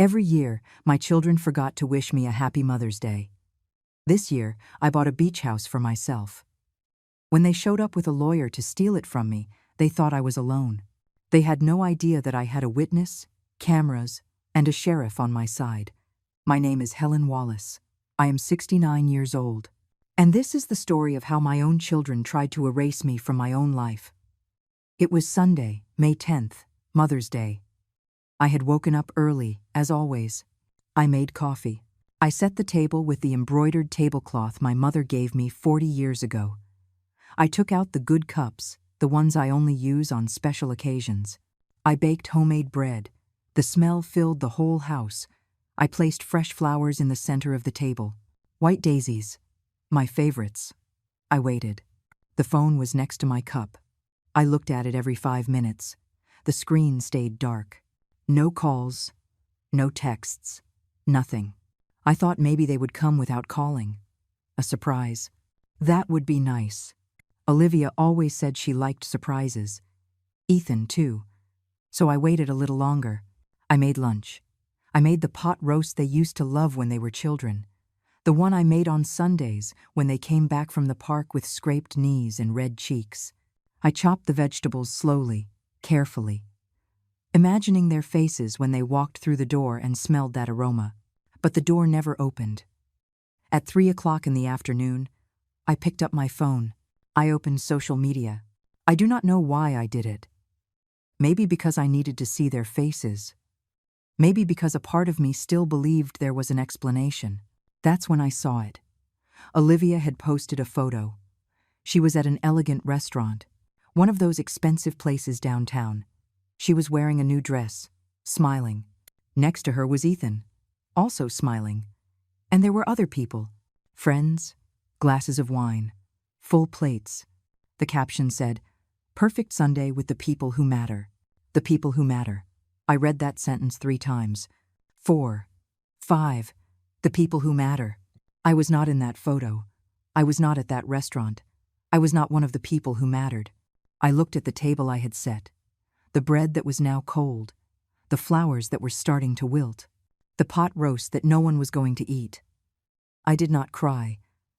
Every year, my children forgot to wish me a happy Mother's Day. This year, I bought a beach house for myself. When they showed up with a lawyer to steal it from me, they thought I was alone. They had no idea that I had a witness, cameras, and a sheriff on my side. My name is Helen Wallace. I am 69 years old. And this is the story of how my own children tried to erase me from my own life. It was Sunday, May 10th, Mother's Day. I had woken up early, as always. I made coffee. I set the table with the embroidered tablecloth my mother gave me 40 years ago. I took out the good cups, the ones I only use on special occasions. I baked homemade bread. The smell filled the whole house. I placed fresh flowers in the center of the table. White daisies, my favorites. I waited. The phone was next to my cup. I looked at it every 5 minutes. The screen stayed dark. No calls, no texts, nothing. I thought maybe they would come without calling. A surprise. That would be nice. Olivia always said she liked surprises. Ethan, too. So I waited a little longer. I made lunch. I made the pot roast they used to love when they were children. The one I made on Sundays when they came back from the park with scraped knees and red cheeks. I chopped the vegetables slowly, carefully, imagining their faces when they walked through the door and smelled that aroma. But the door never opened. At 3 o'clock in the afternoon, I picked up my phone. I opened social media. I do not know why I did it. Maybe because I needed to see their faces. Maybe because a part of me still believed there was an explanation. That's when I saw it. Olivia had posted a photo. She was at an elegant restaurant, one of those expensive places downtown. She was wearing a new dress, smiling. Next to her was Ethan, also smiling. And there were other people, friends, glasses of wine, full plates. The caption said, "Perfect Sunday with the people who matter." The people who matter. I read that sentence 3 times. 4, 5. The people who matter. I was not in that photo. I was not at that restaurant. I was not one of the people who mattered. I looked at the table I had set. The bread that was now cold. The flowers that were starting to wilt. The pot roast that no one was going to eat. I did not cry.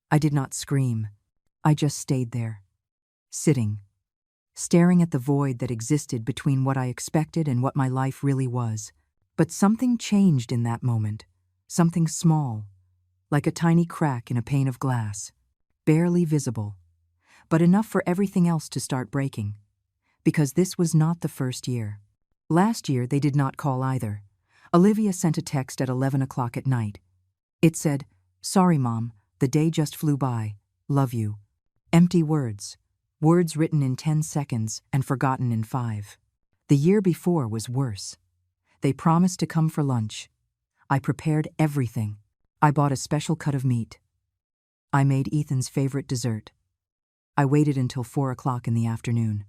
I did not scream. I just stayed there. Sitting. Staring at the void that existed between what I expected and what my life really was. But something changed in that moment. Something small, like a tiny crack in a pane of glass. Barely visible, but enough for everything else to start breaking. Because this was not the first year. Last year they did not call either. Olivia sent a text at 11 o'clock at night. It said, "Sorry, Mom, the day just flew by. Love you." Empty words. Words written in 10 seconds and forgotten in 5. The year before was worse. They promised to come for lunch. I prepared everything. I bought a special cut of meat. I made Ethan's favorite dessert. I waited until 4 o'clock in the afternoon.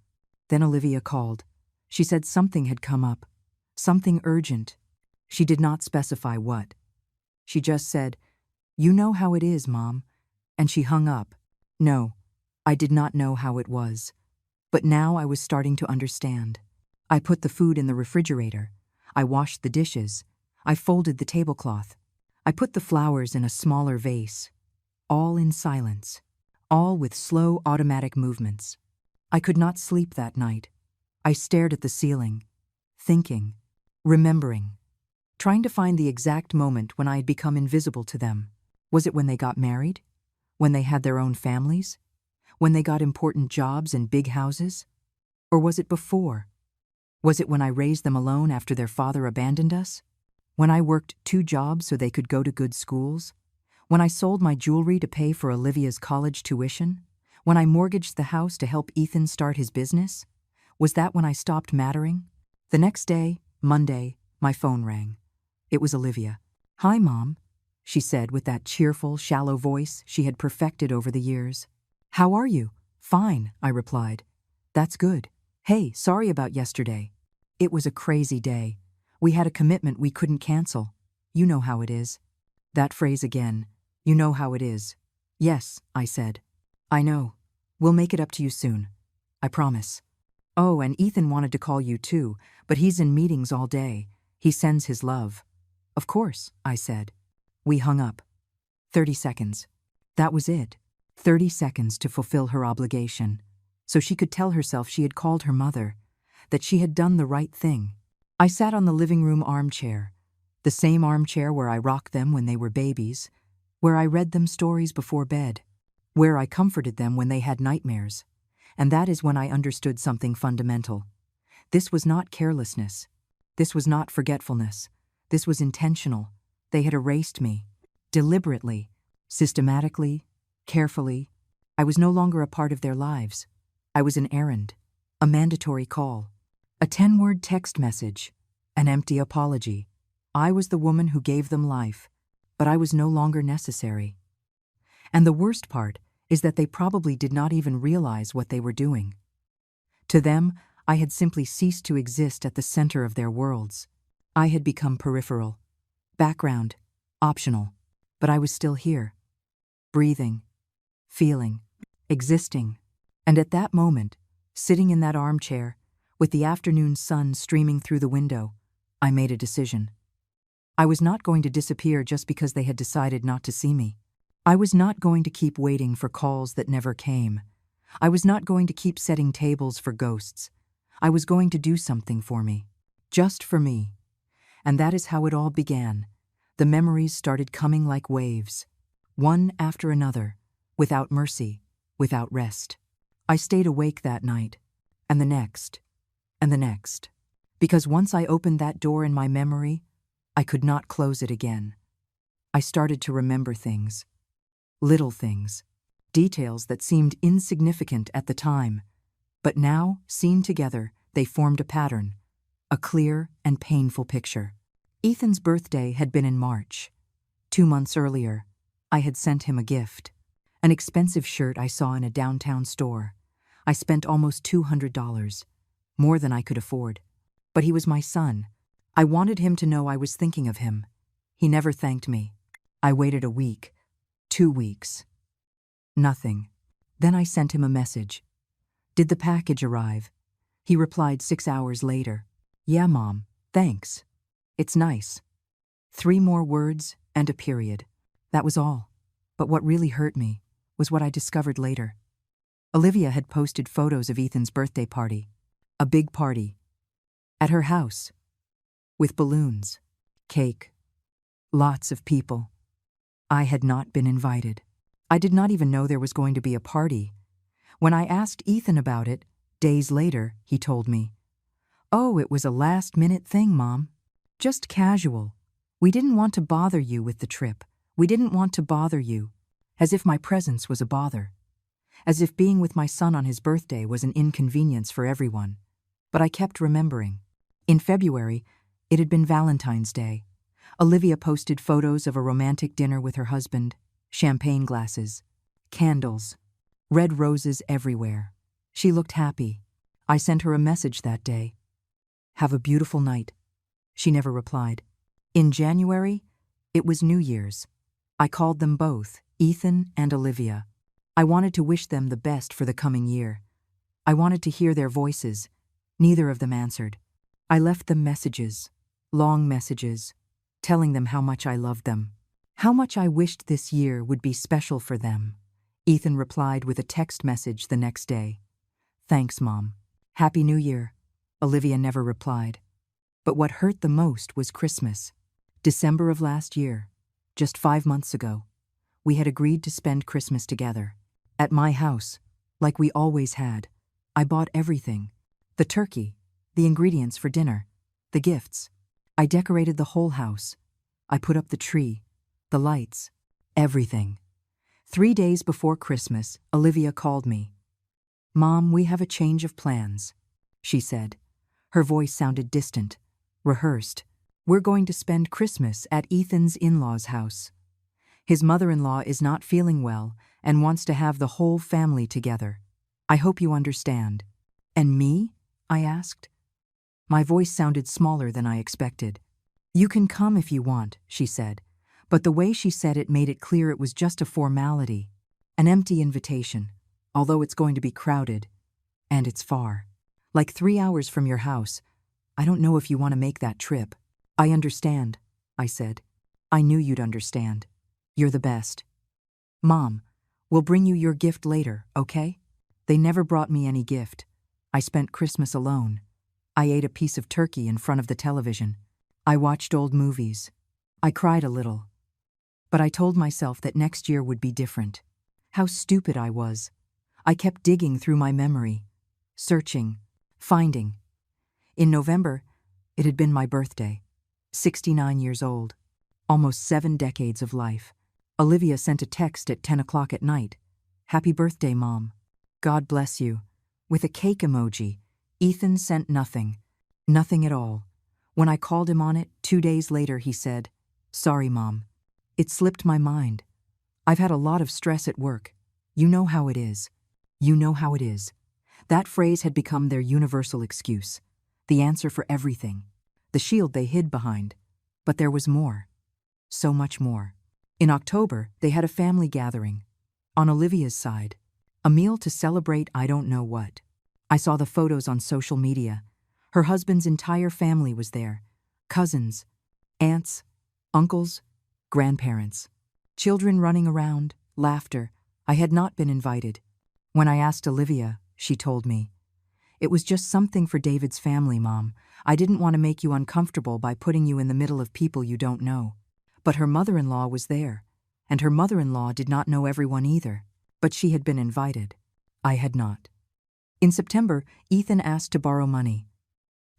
Then Olivia called. She said something had come up. Something urgent. She did not specify what. She just said, "You know how it is, Mom." And she hung up. No, I did not know how it was. But now I was starting to understand. I put the food in the refrigerator. I washed the dishes. I folded the tablecloth. I put the flowers in a smaller vase. All in silence. All with slow automatic movements. I could not sleep that night. I stared at the ceiling, thinking, remembering, trying to find the exact moment when I had become invisible to them. Was it when they got married? When they had their own families? When they got important jobs and big houses? Or was it before? Was it when I raised them alone after their father abandoned us? When I worked 2 jobs so they could go to good schools? When I sold my jewelry to pay for Olivia's college tuition? When I mortgaged the house to help Ethan start his business? Was that when I stopped mattering? The next day, Monday, my phone rang. It was Olivia. "Hi, Mom," she said with that cheerful, shallow voice she had perfected over the years. "How are you?" "Fine," I replied. "That's good. Hey, sorry about yesterday. It was a crazy day. We had a commitment we couldn't cancel. You know how it is." That phrase again. You know how it is. "Yes," I said. "I know. We'll make it up to you soon. I promise." "Oh, and Ethan wanted to call you too, but he's in meetings all day. He sends his love." Of course, I said. We hung up. 30 seconds. That was it. 30 seconds to fulfill her obligation, so she could tell herself she had called her mother, that she had done the right thing. I sat on the living room armchair, the same armchair where I rocked them when they were babies, where I read them stories before bed, where I comforted them when they had nightmares. And that is when I understood something fundamental. This was not carelessness. This was not forgetfulness. This was intentional. They had erased me. Deliberately, systematically, carefully. I was no longer a part of their lives. I was an errand, a mandatory call, a 10-word text message, an empty apology. I was the woman who gave them life, but I was no longer necessary. And the worst part is that they probably did not even realize what they were doing. To them, I had simply ceased to exist at the center of their worlds. I had become peripheral, background, optional, but I was still here, breathing, feeling, existing. And at that moment, sitting in that armchair, with the afternoon sun streaming through the window, I made a decision. I was not going to disappear just because they had decided not to see me. I was not going to keep waiting for calls that never came. I was not going to keep setting tables for ghosts. I was going to do something for me, just for me. And that is how it all began. The memories started coming like waves, one after another, without mercy, without rest. I stayed awake that night, and the next, and the next, because once I opened that door in my memory, I could not close it again. I started to remember things, little things, details that seemed insignificant at the time, but now, seen together, they formed a pattern, a clear and painful picture. Ethan's birthday had been in March. 2 months earlier, I had sent him a gift, an expensive shirt I saw in a downtown store. I spent almost $200, more than I could afford. But he was my son. I wanted him to know I was thinking of him. He never thanked me. I waited a week, 2 weeks. Nothing. Then I sent him a message. Did the package arrive? He replied 6 hours later. Yeah, Mom, thanks. It's nice. 3 more words and a period. That was all. But what really hurt me was what I discovered later. Olivia had posted photos of Ethan's birthday party. A big party. At her house. With balloons, cake, lots of people. I had not been invited. I did not even know there was going to be a party. When I asked Ethan about it, days later, he told me, "Oh, it was a last-minute thing, Mom. Just casual. We didn't want to bother you with the trip. We didn't want to bother you." As if my presence was a bother. As if being with my son on his birthday was an inconvenience for everyone. But I kept remembering. In February, it had been Valentine's Day. Olivia posted photos of a romantic dinner with her husband, champagne glasses, candles, red roses everywhere. She looked happy. I sent her a message that day. "Have a beautiful night." She never replied. In January, it was New Year's. I called them both, Ethan and Olivia. I wanted to wish them the best for the coming year. I wanted to hear their voices. Neither of them answered. I left them messages, long messages, telling them how much I loved them, how much I wished this year would be special for them. Ethan replied with a text message the next day. "Thanks, Mom. Happy New Year." Olivia never replied. But what hurt the most was Christmas. December of last year, just 5 months ago, we had agreed to spend Christmas together. At my house, like we always had. I bought everything. The turkey, the ingredients for dinner, the gifts. I decorated the whole house. I put up the tree, the lights, everything. 3 days before Christmas, Olivia called me. "Mom, we have a change of plans," she said. Her voice sounded distant, rehearsed. "We're going to spend Christmas at Ethan's in-laws' house. His mother-in-law is not feeling well and wants to have the whole family together. I hope you understand." "And me?" I asked. My voice sounded smaller than I expected. "You can come if you want," she said, but the way she said it made it clear it was just a formality, an empty invitation, although it's going to be crowded, and it's far. Like 3 hours from your house. I don't know if you want to make that trip. I understand. I said. I knew you'd understand. You're the best. Mom, we'll bring you your gift later, okay? They never brought me any gift. I spent Christmas alone. I ate a piece of turkey in front of the television. I watched old movies. I cried a little. But I told myself that next year would be different. How stupid I was. I kept digging through my memory, searching, finding. In November, it had been my birthday. 69 years old. Almost 7 decades of life. Olivia sent a text at 10 o'clock at night. Happy birthday, Mom. God bless you. With a cake emoji. Ethan sent nothing. Nothing at all. When I called him on it, 2 days later, he said, Sorry, Mom. It slipped my mind. I've had a lot of stress at work. You know how it is. You know how it is. That phrase had become their universal excuse. The answer for everything. The shield they hid behind. But there was more. So much more. In October, they had a family gathering. On Olivia's side. A meal to celebrate I don't know what. I saw the photos on social media. Her husband's entire family was there. Cousins, aunts, uncles, grandparents. Children running around, laughter. I had not been invited. When I asked Olivia, she told me. It was just something for David's family, Mom. I didn't want to make you uncomfortable by putting you in the middle of people you don't know. But her mother-in-law was there, and her mother-in-law did not know everyone either. But she had been invited. I had not. In September, Ethan asked to borrow money.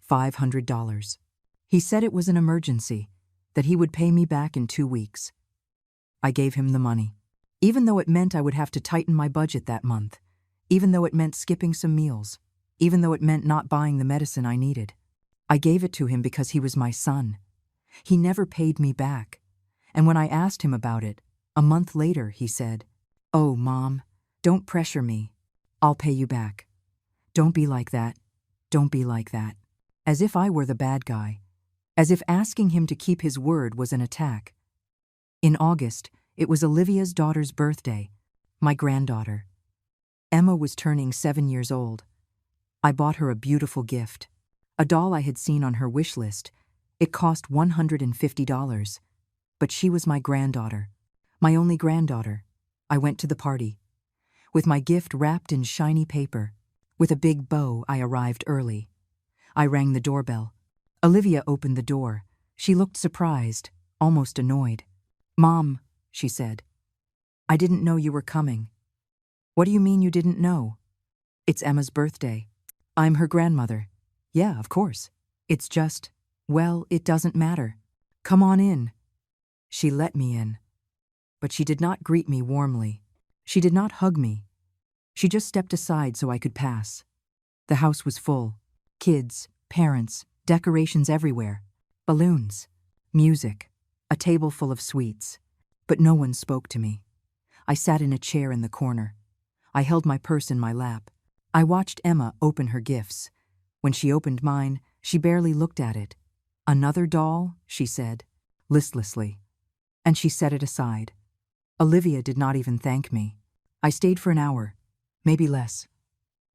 $500. He said it was an emergency, that he would pay me back in 2 weeks. I gave him the money, even though it meant I would have to tighten my budget that month, even though it meant skipping some meals, even though it meant not buying the medicine I needed. I gave it to him because he was my son. He never paid me back. And when I asked him about it, a month later, he said, Oh, Mom, don't pressure me. I'll pay you back. Don't be like that. Don't be like that. As if I were the bad guy. As if asking him to keep his word was an attack. In August, it was Olivia's daughter's birthday, my granddaughter. Emma was turning 7 years old. I bought her a beautiful gift. A doll I had seen on her wish list. It cost $150. But she was my granddaughter. My only granddaughter. I went to the party. With my gift wrapped in shiny paper. With a big bow, I arrived early. I rang the doorbell. Olivia opened the door. She looked surprised, almost annoyed. Mom, she said. I didn't know you were coming. What do you mean you didn't know? It's Emma's birthday. I'm her grandmother. Yeah, of course. It's just, well, it doesn't matter. Come on in. She let me in. But she did not greet me warmly. She did not hug me. She just stepped aside so I could pass. The house was full. Kids, parents, decorations everywhere. Balloons, music, a table full of sweets. But no one spoke to me. I sat in a chair in the corner. I held my purse in my lap. I watched Emma open her gifts. When she opened mine, she barely looked at it. Another doll, she said, listlessly. And she set it aside. Olivia did not even thank me. I stayed for an hour, maybe less.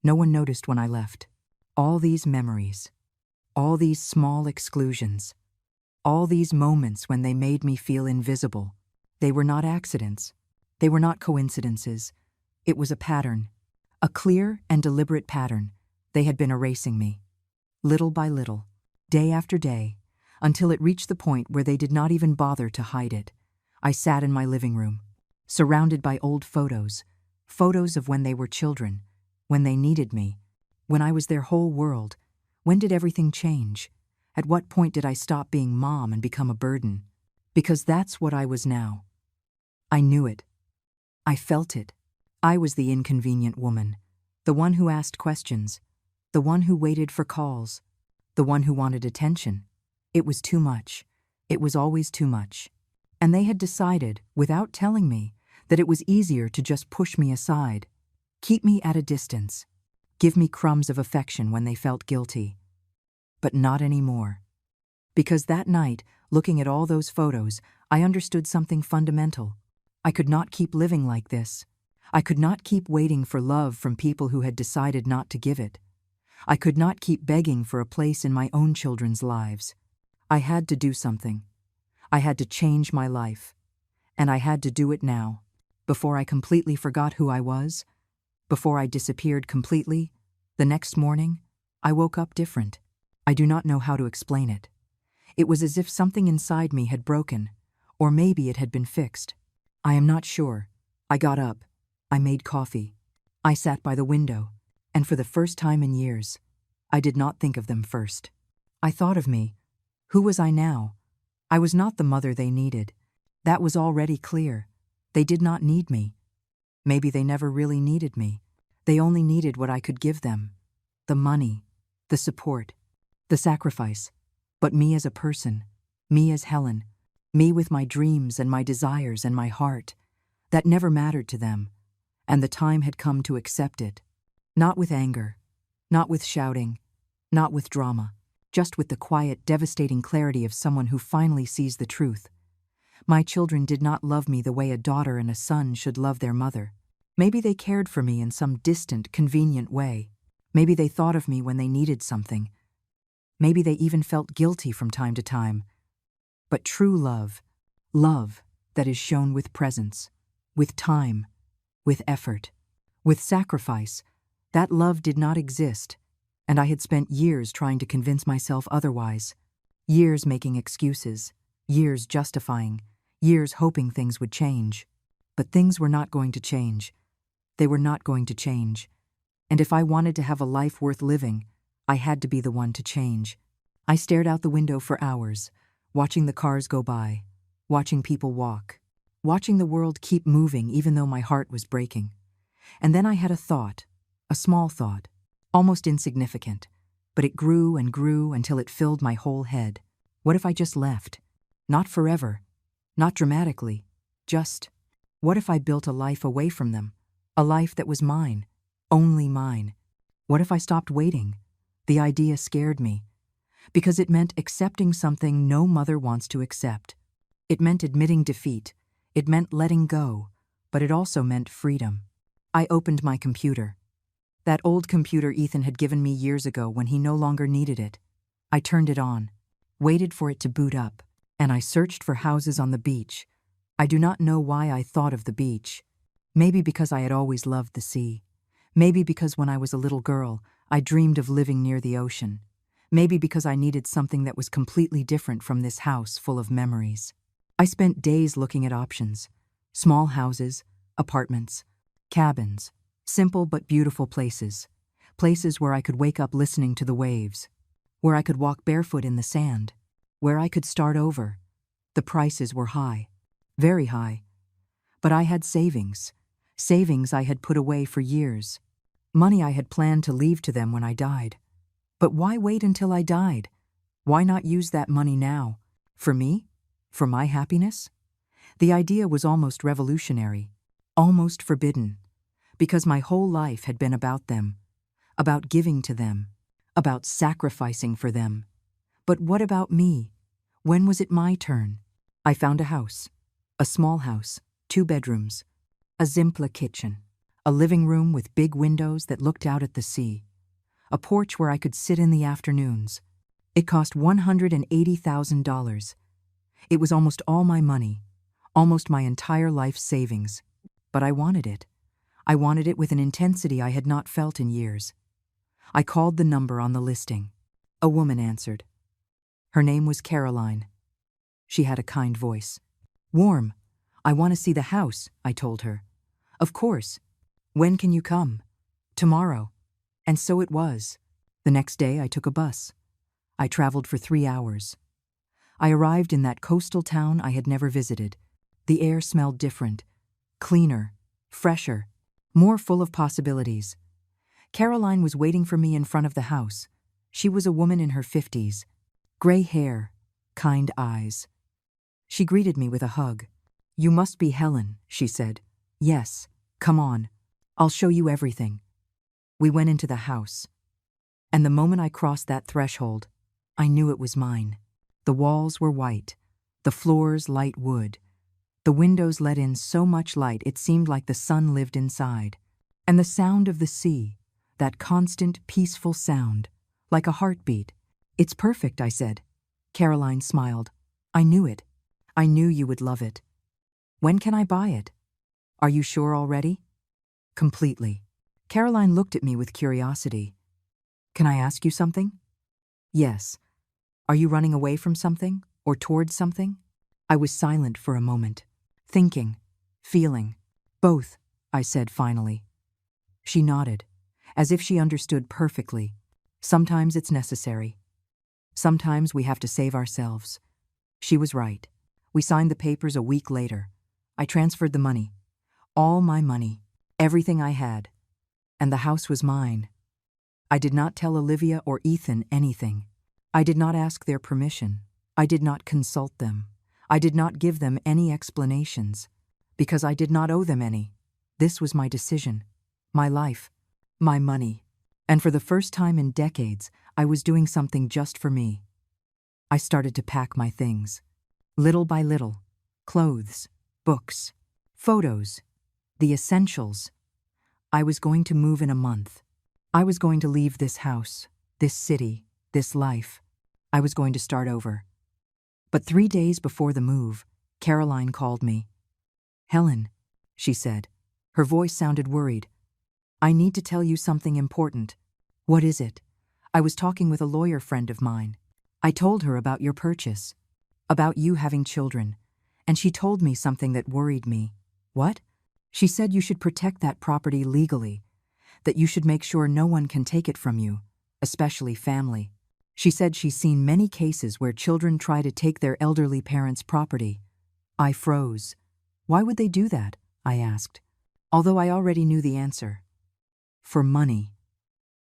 No one noticed when I left. All these memories, all these small exclusions, all these moments when they made me feel invisible. They were not accidents. They were not coincidences. It was a pattern, a clear and deliberate pattern. They had been erasing me, little by little, day after day, until it reached the point where they did not even bother to hide it. I sat in my living room, surrounded by old photos, photos of when they were children, when they needed me, when I was their whole world. When did everything change? At what point did I stop being Mom and become a burden? Because that's what I was now. I knew it. I felt it. I was the inconvenient woman, the one who asked questions, the one who waited for calls, the one who wanted attention. It was too much. It was always too much. And they had decided, without telling me, that it was easier to just push me aside, keep me at a distance, give me crumbs of affection when they felt guilty. But not anymore. Because that night, looking at all those photos, I understood something fundamental. I could not keep living like this. I could not keep waiting for love from people who had decided not to give it. I could not keep begging for a place in my own children's lives. I had to do something. I had to change my life. And I had to do it now. Before I completely forgot who I was, before I disappeared completely, the next morning, I woke up different. I do not know how to explain it. It was as if something inside me had broken, or maybe it had been fixed. I am not sure. I got up. I made coffee. I sat by the window, and for the first time in years, I did not think of them first. I thought of me. Who was I now? I was not the mother they needed. That was already clear. They did not need me. Maybe they never really needed me. They only needed what I could give them. The money, the support, the sacrifice. But me as a person, me as Helen, me with my dreams and my desires and my heart, that never mattered to them, and the time had come to accept it. Not with anger, not with shouting, not with drama, just with the quiet, devastating clarity of someone who finally sees the truth. My children did not love me the way a daughter and a son should love their mother. Maybe they cared for me in some distant, convenient way. Maybe they thought of me when they needed something. Maybe they even felt guilty from time to time. But true love, love that is shown with presence, with time, with effort, with sacrifice, that love did not exist, and I had spent years trying to convince myself otherwise. Years making excuses, years justifying, years hoping things would change. But things were not going to change. They were not going to change. And if I wanted to have a life worth living, I had to be the one to change. I stared out the window for hours, watching the cars go by, watching people walk, watching the world keep moving even though my heart was breaking. And then I had a thought, a small thought, almost insignificant, but it grew and grew until it filled my whole head. What if I just left? Not forever, not dramatically, just, what if I built a life away from them? A life that was mine, only mine. What if I stopped waiting? The idea scared me, because it meant accepting something no mother wants to accept. It meant admitting defeat. It meant letting go, but it also meant freedom. I opened my computer. That old computer Ethan had given me years ago when he no longer needed it. I turned it on, waited for it to boot up, and I searched for houses on the beach. I do not know why I thought of the beach. Maybe because I had always loved the sea. Maybe because when I was a little girl, I dreamed of living near the ocean. Maybe because I needed something that was completely different from this house full of memories. I spent days looking at options. Small houses, apartments, cabins, simple but beautiful places. Places where I could wake up listening to the waves. Where I could walk barefoot in the sand. Where I could start over. The prices were high. Very high. But I had savings. Savings I had put away for years. Money I had planned to leave to them when I died. But why wait until I died? Why not use that money now? For me? For my happiness? The idea was almost revolutionary, almost forbidden, because my whole life had been about them, about giving to them, about sacrificing for them. But what about me? When was it my turn? I found a house, a small house, 2 bedrooms, a Zimpla kitchen, a living room with big windows that looked out at the sea, a porch where I could sit in the afternoons. It cost $180,000. It was almost all my money, almost my entire life's savings. But I wanted it. I wanted it with an intensity I had not felt in years. I called the number on the listing. A woman answered. Her name was Caroline. She had a kind voice. Warm. I want to see the house, I told her. Of course. When can you come? Tomorrow. And so it was. The next day I took a bus. I traveled for 3 hours. I arrived in that coastal town I had never visited. The air smelled different, cleaner, fresher, more full of possibilities. Caroline was waiting for me in front of the house. She was a woman in her 50s, gray hair, kind eyes. She greeted me with a hug. You must be Helen, she said. Yes, come on. I'll show you everything. We went into the house. And the moment I crossed that threshold, I knew it was mine. The walls were white, the floors light wood. The windows let in so much light it seemed like the sun lived inside. And the sound of the sea, that constant, peaceful sound, like a heartbeat. It's perfect, I said. Caroline smiled. I knew it. I knew you would love it. When can I buy it? Are you sure already? Completely. Caroline looked at me with curiosity. Can I ask you something? Yes. Are you running away from something or towards something? I was silent for a moment, thinking, feeling. Both, I said finally. She nodded, as if she understood perfectly. Sometimes it's necessary. Sometimes we have to save ourselves. She was right. We signed the papers a week later. I transferred the money. All my money. Everything I had. And the house was mine. I did not tell Olivia or Ethan anything. I did not ask their permission. I did not consult them. I did not give them any explanations. Because I did not owe them any. This was my decision. My life. My money. And for the first time in decades, I was doing something just for me. I started to pack my things. Little by little. Clothes, books, photos, the essentials. I was going to move in a month. I was going to leave this house, this city, this life. I was going to start over. But 3 days before the move, Caroline called me. Helen, she said. Her voice sounded worried. I need to tell you something important. What is it? I was talking with a lawyer friend of mine. I told her about your purchase, about you having children, and she told me something that worried me. What? She said you should protect that property legally, that you should make sure no one can take it from you, especially family. She said she's seen many cases where children try to take their elderly parents' property. I froze. Why would they do that? I asked, although I already knew the answer. For money.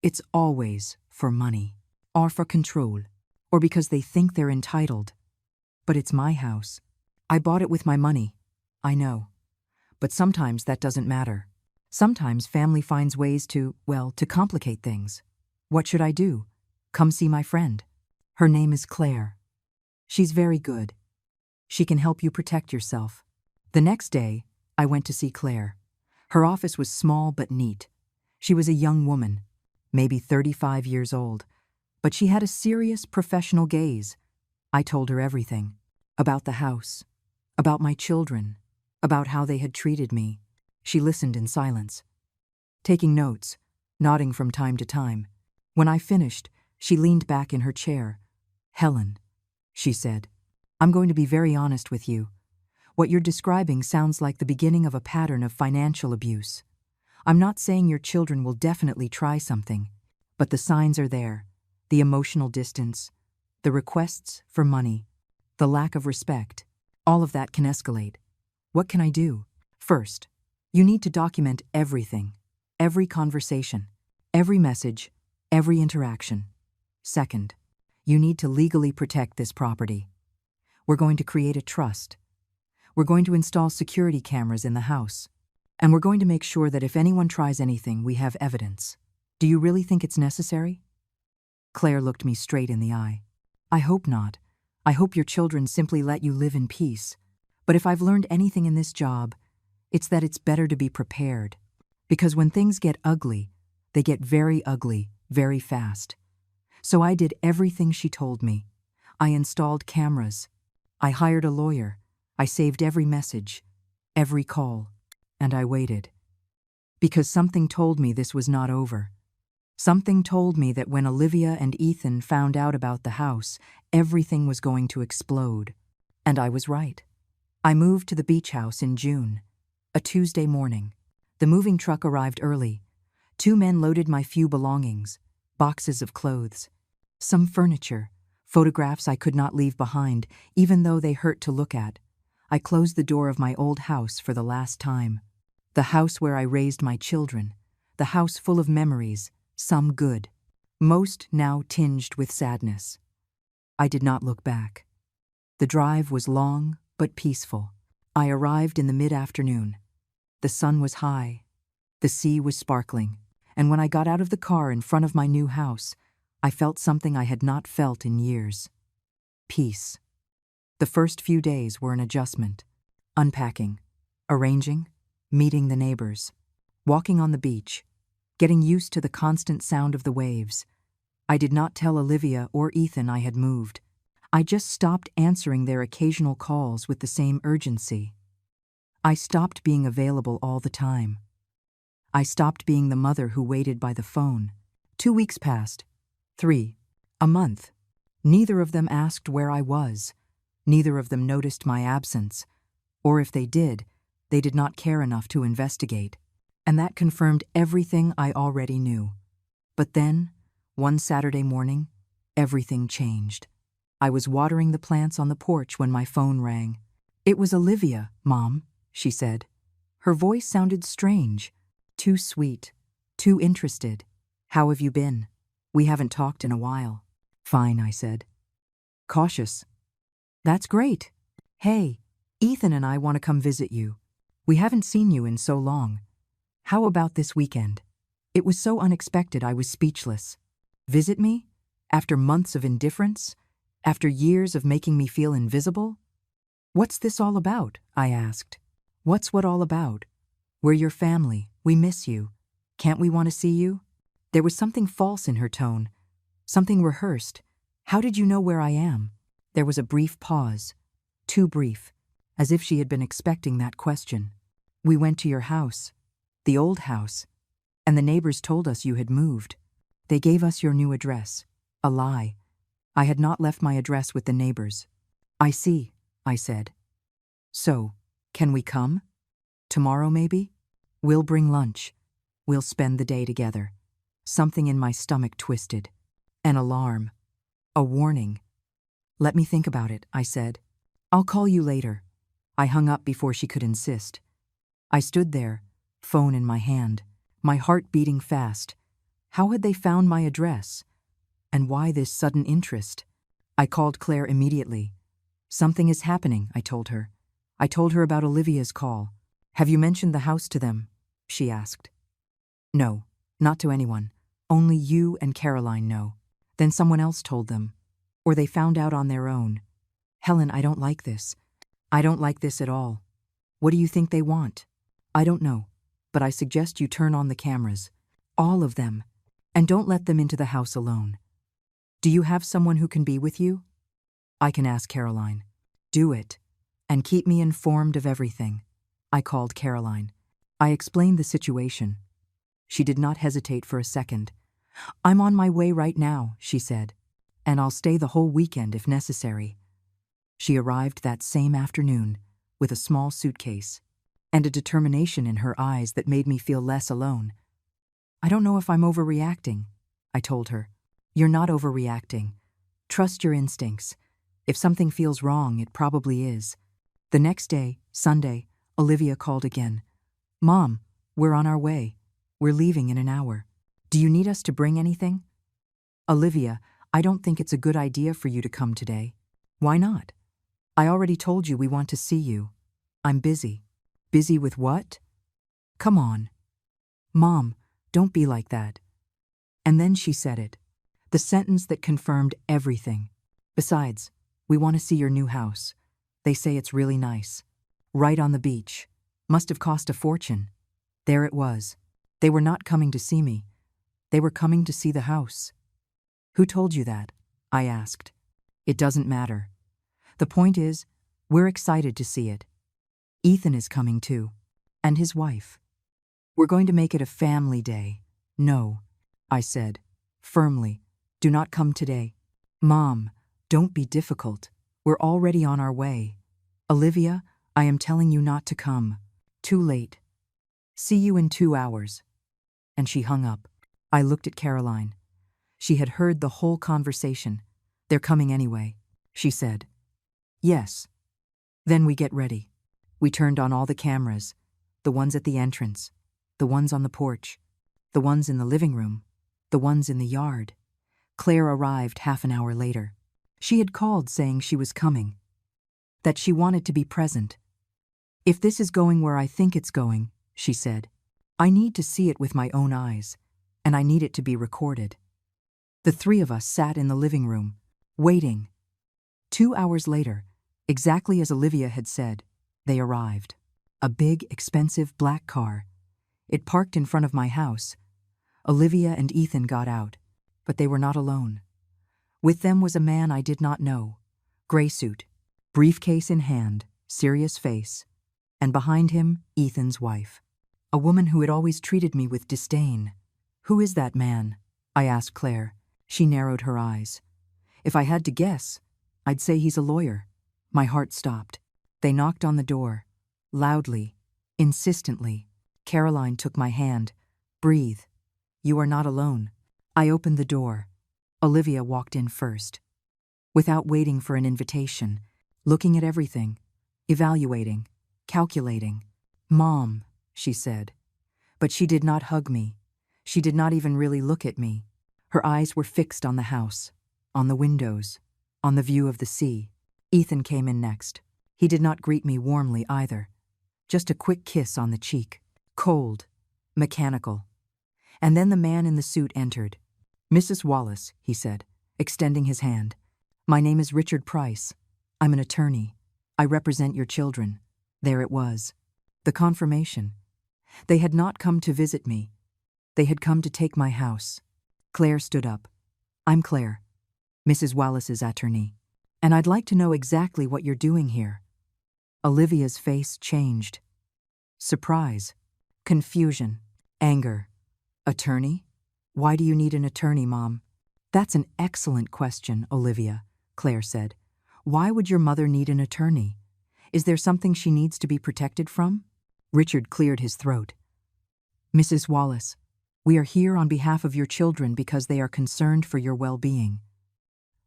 It's always for money, or for control, or because they think they're entitled. But it's my house. I bought it with my money. I know. But sometimes that doesn't matter. Sometimes family finds ways to complicate things. What should I do? Come see my friend. Her name is Claire. She's very good. She can help you protect yourself. The next day, I went to see Claire. Her office was small but neat. She was a young woman, maybe 35 years old, but she had a serious professional gaze. I told her everything. About the house, about my children, about how they had treated me. She listened in silence, taking notes, nodding from time to time. When I finished, she leaned back in her chair. Helen, she said, I'm going to be very honest with you. What you're describing sounds like the beginning of a pattern of financial abuse. I'm not saying your children will definitely try something, but the signs are there. The emotional distance, the requests for money, the lack of respect, all of that can escalate. What can I do? First, you need to document everything, every conversation, every message, every interaction. Second, you need to legally protect this property. We're going to create a trust. We're going to install security cameras in the house. And we're going to make sure that if anyone tries anything, we have evidence. Do you really think it's necessary? Claire looked me straight in the eye. I hope not. I hope your children simply let you live in peace. But if I've learned anything in this job, it's that it's better to be prepared. Because when things get ugly, they get very ugly, very fast. So I did everything she told me. I installed cameras. I hired a lawyer. I saved every message, every call. And I waited. Because something told me this was not over. Something told me that when Olivia and Ethan found out about the house, everything was going to explode. And I was right. I moved to the beach house in June, a Tuesday morning. The moving truck arrived early. 2 men loaded my few belongings, boxes of clothes, some furniture, photographs I could not leave behind, even though they hurt to look at. I closed the door of my old house for the last time. The house where I raised my children, the house full of memories, some good, most now tinged with sadness. I did not look back. The drive was long but peaceful. I arrived in the mid-afternoon. The sun was high. The sea was sparkling. And when I got out of the car in front of my new house, I felt something I had not felt in years. Peace. The first few days were an adjustment. Unpacking, arranging, meeting the neighbors, walking on the beach, getting used to the constant sound of the waves. I did not tell Olivia or Ethan I had moved. I just stopped answering their occasional calls with the same urgency. I stopped being available all the time. I stopped being the mother who waited by the phone. 2 weeks passed. 3. A month. Neither of them asked where I was. Neither of them noticed my absence. Or if they did not care enough to investigate. And that confirmed everything I already knew. But then, one Saturday morning, everything changed. I was watering the plants on the porch when my phone rang. "It was Olivia, Mom," she said. Her voice sounded strange, too sweet, too interested. "How have you been? We haven't talked in a while." "Fine," I said. Cautious. "That's great. Hey, Ethan and I want to come visit you. We haven't seen you in so long. How about this weekend?" It was so unexpected I was speechless. Visit me? After months of indifference? After years of making me feel invisible? "What's this all about?" I asked. "What's what all about? We're your family. We miss you. Can't we want to see you?" There was something false in her tone, something rehearsed. "How did you know where I am?" There was a brief pause, too brief, as if she had been expecting that question. "We went to your house, the old house, and the neighbors told us you had moved. They gave us your new address. A lie. I had not left my address with the neighbors." "I see," I said. "So, can we come? Tomorrow, maybe? We'll bring lunch. We'll spend the day together." Something in my stomach twisted. An alarm. A warning. "Let me think about it," I said. "I'll call you later." I hung up before she could insist. I stood there, phone in my hand, my heart beating fast. How had they found my address? And why this sudden interest? I called Claire immediately. "Something is happening," I told her. I told her about Olivia's call. "Have you mentioned the house to them?" she asked. "No, not to anyone. Only you and Caroline know." Then someone else told them. Or they found out on their own. "Helen, I don't like this. I don't like this at all. What do you think they want?" "I don't know, but I suggest you turn on the cameras. All of them. And don't let them into the house alone." "Do you have someone who can be with you?" "I can ask Caroline." "Do it. And keep me informed of everything." I called Caroline. I explained the situation. She did not hesitate for a second. "I'm on my way right now," she said. "And I'll stay the whole weekend if necessary." She arrived that same afternoon with a small suitcase and a determination in her eyes that made me feel less alone. "I don't know if I'm overreacting," I told her. "You're not overreacting. Trust your instincts. If something feels wrong, it probably is." The next day, Sunday, Olivia called again. "Mom, we're on our way. We're leaving in an hour. Do you need us to bring anything?" "Olivia, I don't think it's a good idea for you to come today." "Why not?" "I already told you we want to see you. I'm busy." "Busy with what?" "Come on." "Mom, don't be like that." And then she said it. The sentence that confirmed everything. "Besides, we want to see your new house. They say it's really nice. Right on the beach. Must have cost a fortune." There it was. They were not coming to see me. They were coming to see the house. "Who told you that?" I asked. "It doesn't matter. The point is, we're excited to see it. Ethan is coming too. And his wife. We're going to make it a family day." "No," I said, firmly. "Do not come today." "Mom, don't be difficult. We're already on our way." "Olivia, I am telling you not to come. Too late. See you in 2 hours." And she hung up. I looked at Caroline. She had heard the whole conversation. "They're coming anyway," she said. "Yes." "Then we get ready." We turned on all the cameras, the ones at the entrance, the ones on the porch, the ones in the living room, the ones in the yard. Claire arrived half an hour later. She had called saying she was coming, that she wanted to be present. "If this is going where I think it's going," she said, "I need to see it with my own eyes, and I need it to be recorded." The 3 of us sat in the living room, waiting. 2 hours later, exactly as Olivia had said, they arrived. A big, expensive black car. It parked in front of my house. Olivia and Ethan got out, but they were not alone. With them was a man I did not know, Gray suit, briefcase in hand, serious face, and behind him, Ethan's wife. A woman who had always treated me with disdain. "Who is that man?" I asked Claire. She narrowed her eyes. "If I had to guess, I'd say he's a lawyer." My heart stopped. They knocked on the door. Loudly, insistently. Caroline took my hand. "Breathe. You are not alone." I opened the door. Olivia walked in first. Without waiting for an invitation, looking at everything, evaluating, calculating. "Mom," she said. But she did not hug me. She did not even really look at me. Her eyes were fixed on the house, on the windows, on the view of the sea. Ethan came in next. He did not greet me warmly either. Just a quick kiss on the cheek. Cold, mechanical. And then the man in the suit entered. "Mrs. Wallace," he said, extending his hand. "My name is Richard Price. I'm an attorney. I represent your children." There it was. The confirmation. They had not come to visit me. They had come to take my house. Claire stood up. "I'm Claire, Mrs. Wallace's attorney, and I'd like to know exactly what you're doing here." Olivia's face changed. Surprise, confusion, anger. "Attorney? Why do you need an attorney, Mom?" "That's an excellent question, Olivia," Claire said. "Why would your mother need an attorney? Is there something she needs to be protected from?" Richard cleared his throat. "Mrs. Wallace, we are here on behalf of your children because they are concerned for your well-being.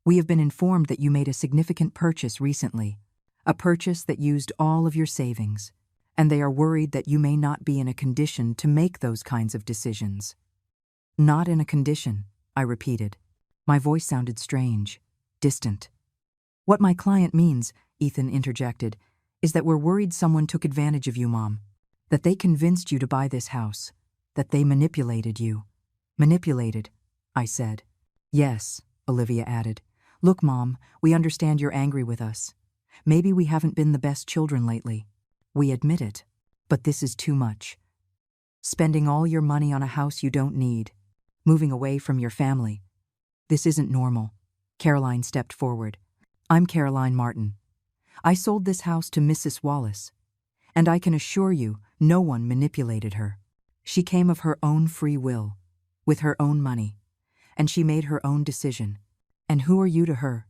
We have been informed that you made a significant purchase recently, a purchase that used all of your savings, and they are worried that you may not be in a condition to make those kinds of decisions." "Not in a condition," I repeated. My voice sounded strange, distant. "What my client means," Ethan interjected, "is that we're worried someone took advantage of you, Mom. That they convinced you to buy this house. That they manipulated you." "Manipulated," I said. "Yes," Olivia added. "Look, Mom, we understand you're angry with us. Maybe we haven't been the best children lately. We admit it. But this is too much. Spending all your money on a house you don't need. Moving away from your family. This isn't normal." Caroline stepped forward. "I'm Caroline Martin. I sold this house to Mrs. Wallace, and I can assure you no one manipulated her. She came of her own free will, with her own money, and she made her own decision. And who are you to her?"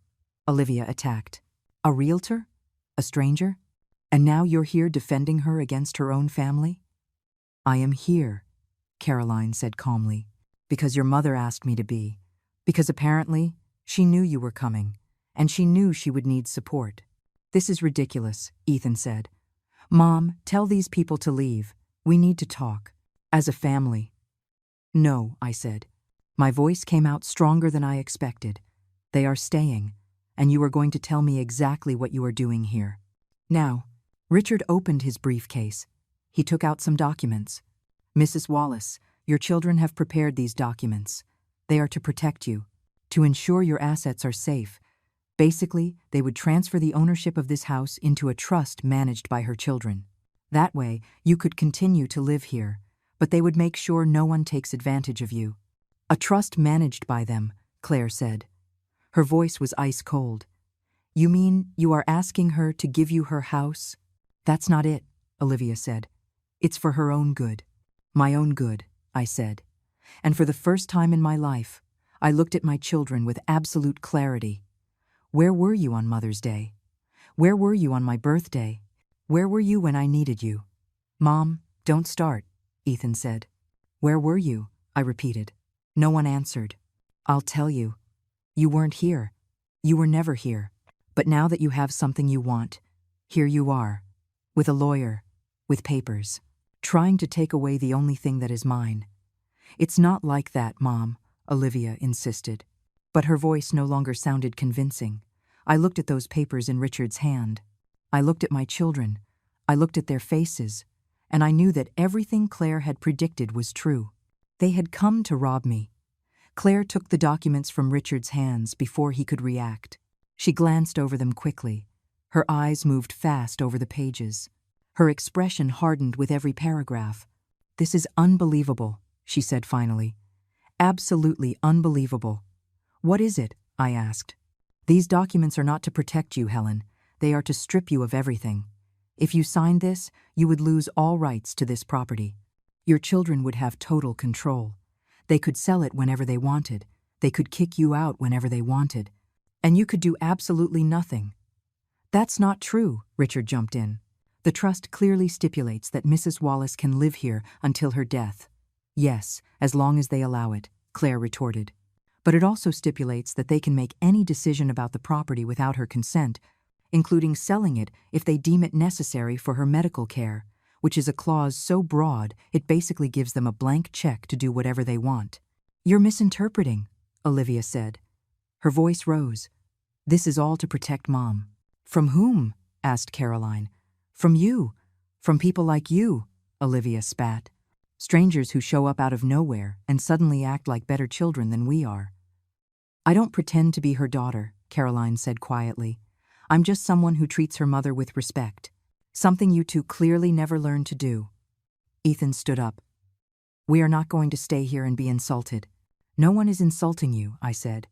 Olivia attacked. "A realtor? A stranger? And now you're here defending her against her own family?" "I am here," Caroline said calmly, "because your mother asked me to be. Because apparently she knew you were coming, and she knew she would need support." "This is ridiculous," Ethan said. "Mom, tell these people to leave. We need to talk. As a family." "No," I said. My voice came out stronger than I expected. "They are staying, and you are going to tell me exactly what you are doing here." Now, Richard opened his briefcase. He took out some documents. "Mrs. Wallace, your children have prepared these documents. They are to protect you, to ensure your assets are safe. Basically, they would transfer the ownership of this house into a trust managed by her children. That way, you could continue to live here, but they would make sure no one takes advantage of you." "A trust managed by them," Claire said. Her voice was ice cold. "You mean you are asking her to give you her house?" "That's not it," Olivia said. "It's for her own good." "My own good," I said. And for the first time in my life, I looked at my children with absolute clarity. Where were you on Mother's Day? Where were you on my birthday? Where were you when I needed you? "Mom, don't start," Ethan said. "Where were you?" I repeated. No one answered. "I'll tell you. You weren't here. You were never here. But now that you have something you want, here you are, with a lawyer, with papers, trying to take away the only thing that is mine." "It's not like that, Mom," Olivia insisted. But her voice no longer sounded convincing. I looked at those papers in Richard's hand. I looked at my children. I looked at their faces. And I knew that everything Claire had predicted was true. They had come to rob me. Claire took the documents from Richard's hands before he could react. She glanced over them quickly. Her eyes moved fast over the pages. Her expression hardened with every paragraph. "This is unbelievable," she said finally. "Absolutely unbelievable." "What is it?" I asked. These documents are not to protect you, Helen. They are to strip you of everything. If you signed this, you would lose all rights to this property. Your children would have total control. They could sell it whenever they wanted. They could kick you out whenever they wanted. And you could do absolutely nothing. That's not true, Richard jumped in. The trust clearly stipulates that Mrs. Wallace can live here until her death. Yes, as long as they allow it, Claire retorted. But it also stipulates that they can make any decision about the property without her consent, including selling it if they deem it necessary for her medical care, which is a clause so broad it basically gives them a blank check to do whatever they want. You're misinterpreting, Olivia said. Her voice rose. This is all to protect Mom. From whom? Asked Caroline. From you. From people like you, Olivia spat. Strangers who show up out of nowhere and suddenly act like better children than we are. I don't pretend to be her daughter, Caroline said quietly. I'm just someone who treats her mother with respect. Something you two clearly never learned to do. Ethan stood up. We are not going to stay here and be insulted. No one is insulting you, I said.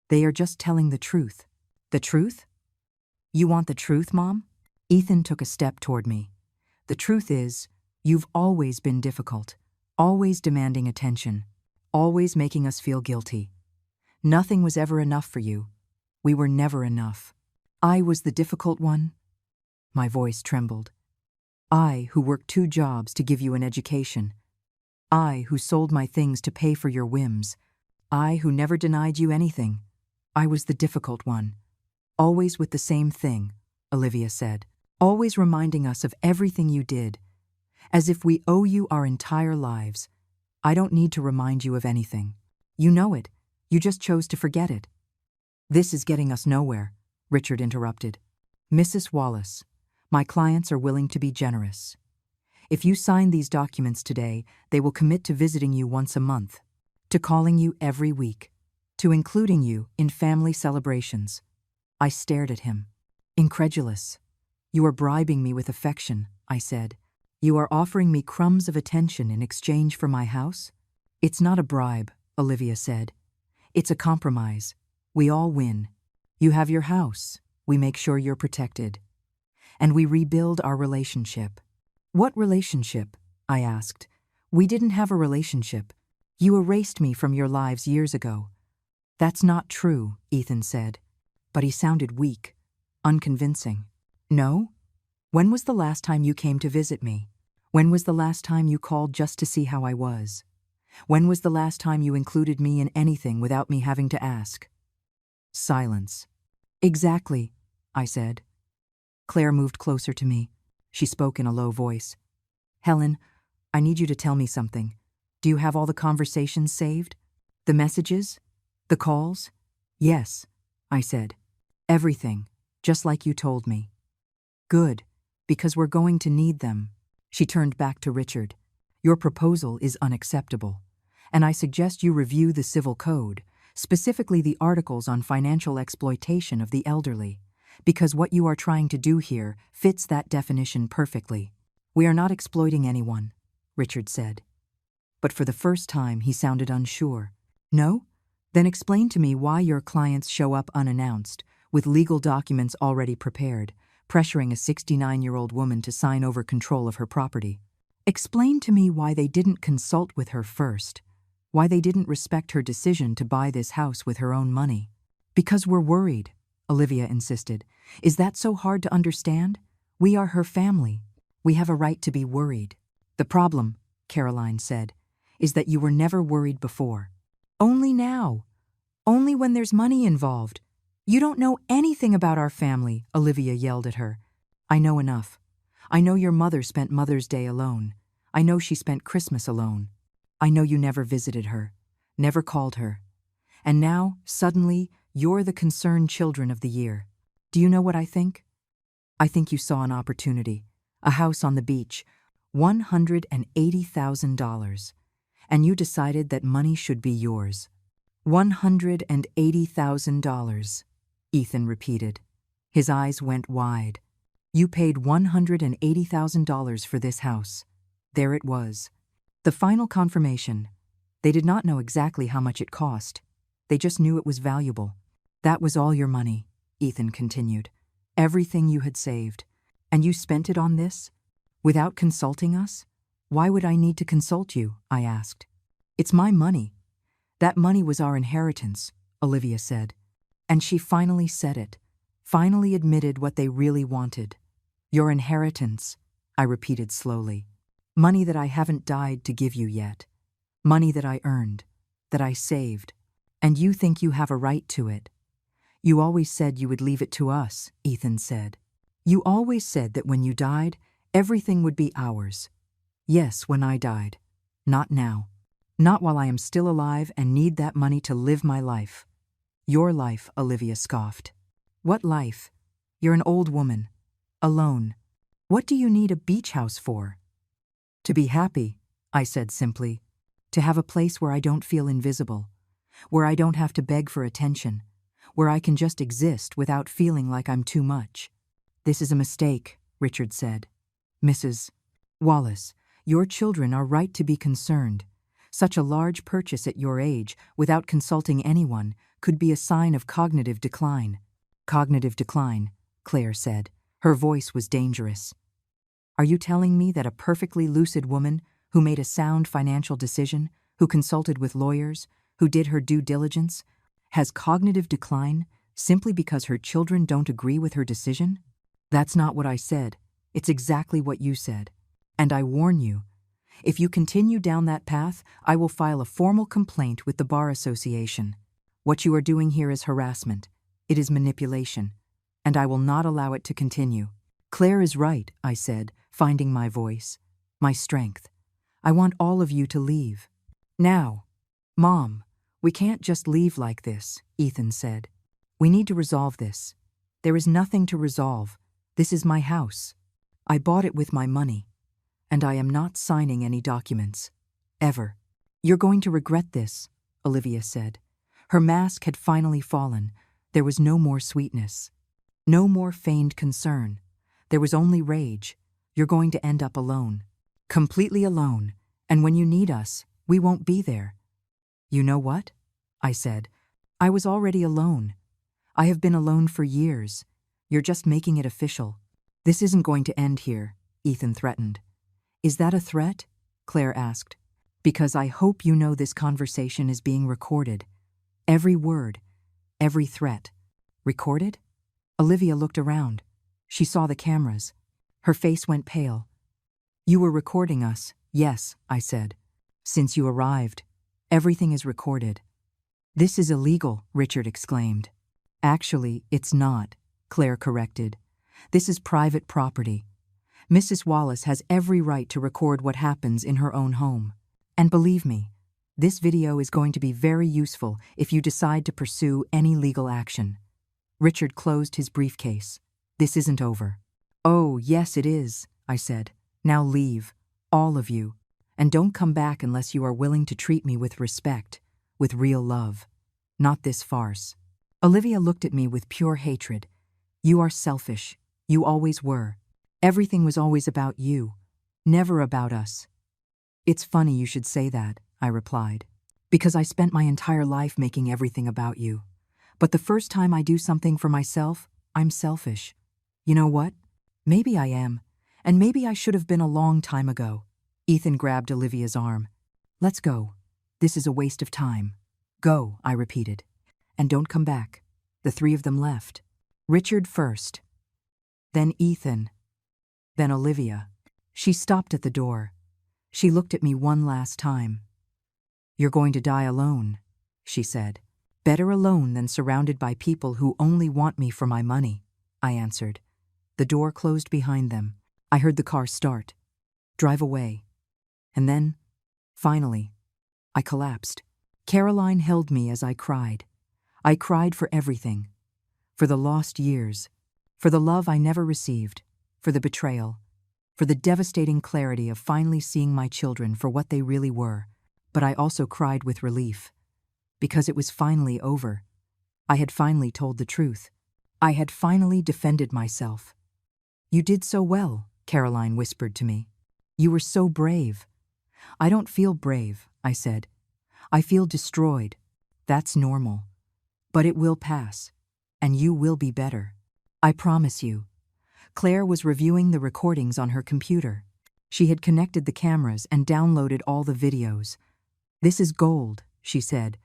They are just telling the truth. The truth? You want the truth, Mom? Ethan took a step toward me. The truth is, you've always been difficult, always demanding attention, always making us feel guilty. Nothing was ever enough for you. We were never enough. I was the difficult one. My voice trembled. I, who worked 2 jobs to give you an education. I, who sold my things to pay for your whims. I, who never denied you anything. I was the difficult one. Always with the same thing, Olivia said. Always reminding us of everything you did. As if we owe you our entire lives. I don't need to remind you of anything. You know it. You just chose to forget it. This is getting us nowhere, Richard interrupted. Mrs. Wallace, my clients are willing to be generous. If you sign these documents today, they will commit to visiting you once a month, to calling you every week, to including you in family celebrations. I stared at him, incredulous. You are bribing me with affection, I said. You are offering me crumbs of attention in exchange for my house? It's not a bribe, Olivia said. It's a compromise. We all win. You have your house. We make sure you're protected. And we rebuild our relationship. What relationship? I asked. We didn't have a relationship. You erased me from your lives years ago. That's not true, Ethan said. But he sounded weak, unconvincing. No? When was the last time you came to visit me? When was the last time you called just to see how I was? When was the last time you included me in anything without me having to ask? Silence. Exactly, I said. Claire moved closer to me. She spoke in a low voice. Helen, I need you to tell me something. Do you have all the conversations saved? The messages? The calls? Yes, I said. Everything, just like you told me. Good, because we're going to need them. She turned back to Richard. Your proposal is unacceptable, and I suggest you review the Civil Code, specifically the articles on financial exploitation of the elderly, because what you are trying to do here fits that definition perfectly. We are not exploiting anyone, Richard said. But for the first time, he sounded unsure. No? Then explain to me why your clients show up unannounced, with legal documents already prepared, pressuring a 69-year-old woman to sign over control of her property. Explain to me why they didn't consult with her first, why they didn't respect her decision to buy this house with her own money. Because we're worried, Olivia insisted. Is that so hard to understand? We are her family. We have a right to be worried. The problem, Caroline said, is that you were never worried before. Only now. Only when there's money involved. You don't know anything about our family, Olivia yelled at her. I know enough. I know your mother spent Mother's Day alone. I know she spent Christmas alone. I know you never visited her, never called her. And now, suddenly, you're the concerned children of the year. Do you know what I think? I think you saw an opportunity. A house on the beach. $180,000. And you decided that money should be yours. $180,000, Ethan repeated. His eyes went wide. You paid $180,000 for this house. There it was. The final confirmation. They did not know exactly how much it cost. They just knew it was valuable. That was all your money, Ethan continued. Everything you had saved. And you spent it on this? Without consulting us? Why would I need to consult you? I asked. It's my money. That money was our inheritance, Olivia said. And she finally said it, finally admitted what they really wanted. Your inheritance, I repeated slowly. Money that I haven't died to give you yet. Money that I earned, that I saved. And you think you have a right to it. You always said you would leave it to us, Ethan said. You always said that when you died, everything would be ours. Yes, when I died. Not now. Not while I am still alive and need that money to live my life. Your life, Olivia scoffed. What life? You're an old woman. Alone. What do you need a beach house for? To be happy, I said simply. To have a place where I don't feel invisible. Where I don't have to beg for attention. Where I can just exist without feeling like I'm too much. This is a mistake, Richard said. Mrs. Wallace, your children are right to be concerned. Such a large purchase at your age, without consulting anyone, could be a sign of cognitive decline. Cognitive decline, Claire said. Her voice was dangerous. Are you telling me that a perfectly lucid woman, who made a sound financial decision, who consulted with lawyers, who did her due diligence, has cognitive decline simply because her children don't agree with her decision? That's not what I said. It's exactly what you said. And I warn you, if you continue down that path, I will file a formal complaint with the Bar Association. What you are doing here is harassment. It is manipulation. And I will not allow it to continue. Claire is right, I said, finding my voice, my strength. I want all of you to leave. Now. Mom, we can't just leave like this, Ethan said. We need to resolve this. There is nothing to resolve. This is my house. I bought it with my money. And I am not signing any documents. Ever. You're going to regret this, Olivia said. Her mask had finally fallen. There was no more sweetness. No more feigned concern. There was only rage. You're going to end up alone. Completely alone. And when you need us, we won't be there. You know what? I said. I was already alone. I have been alone for years. You're just making it official. This isn't going to end here, Ethan threatened. Is that a threat? Claire asked. Because I hope you know this conversation is being recorded. Every word, every threat. Recorded? Olivia looked around. She saw the cameras. Her face went pale. You were recording us, yes, I said. Since you arrived. Everything is recorded. This is illegal, Richard exclaimed. Actually, it's not, Claire corrected. This is private property. Mrs. Wallace has every right to record what happens in her own home. And believe me, this video is going to be very useful if you decide to pursue any legal action. Richard closed his briefcase. This isn't over. Oh, yes, it is, I said. Now leave, all of you. And don't come back unless you are willing to treat me with respect, with real love. Not this farce. Olivia looked at me with pure hatred. You are selfish. You always were. Everything was always about you, never about us. It's funny you should say that, I replied, because I spent my entire life making everything about you. But the first time I do something for myself, I'm selfish. You know what? Maybe I am, and maybe I should have been a long time ago. Ethan grabbed Olivia's arm. Let's go. This is a waste of time. Go, I repeated. And don't come back. The three of them left. Richard first. Then Ethan. Then Olivia. She stopped at the door. She looked at me one last time. You're going to die alone, she said. Better alone than surrounded by people who only want me for my money, I answered. The door closed behind them. I heard the car start, drive away. And then, finally, I collapsed. Caroline held me as I cried. I cried for everything. For the lost years. For the love I never received. For the betrayal. For the devastating clarity of finally seeing my children for what they really were. But I also cried with relief. Because it was finally over. I had finally told the truth. I had finally defended myself. You did so well, Caroline whispered to me. You were so brave. I don't feel brave, I said. I feel destroyed. That's normal. But it will pass, and you will be better. I promise you. Claire was reviewing the recordings on her computer. She had connected the cameras and downloaded all the videos. This is gold, she said.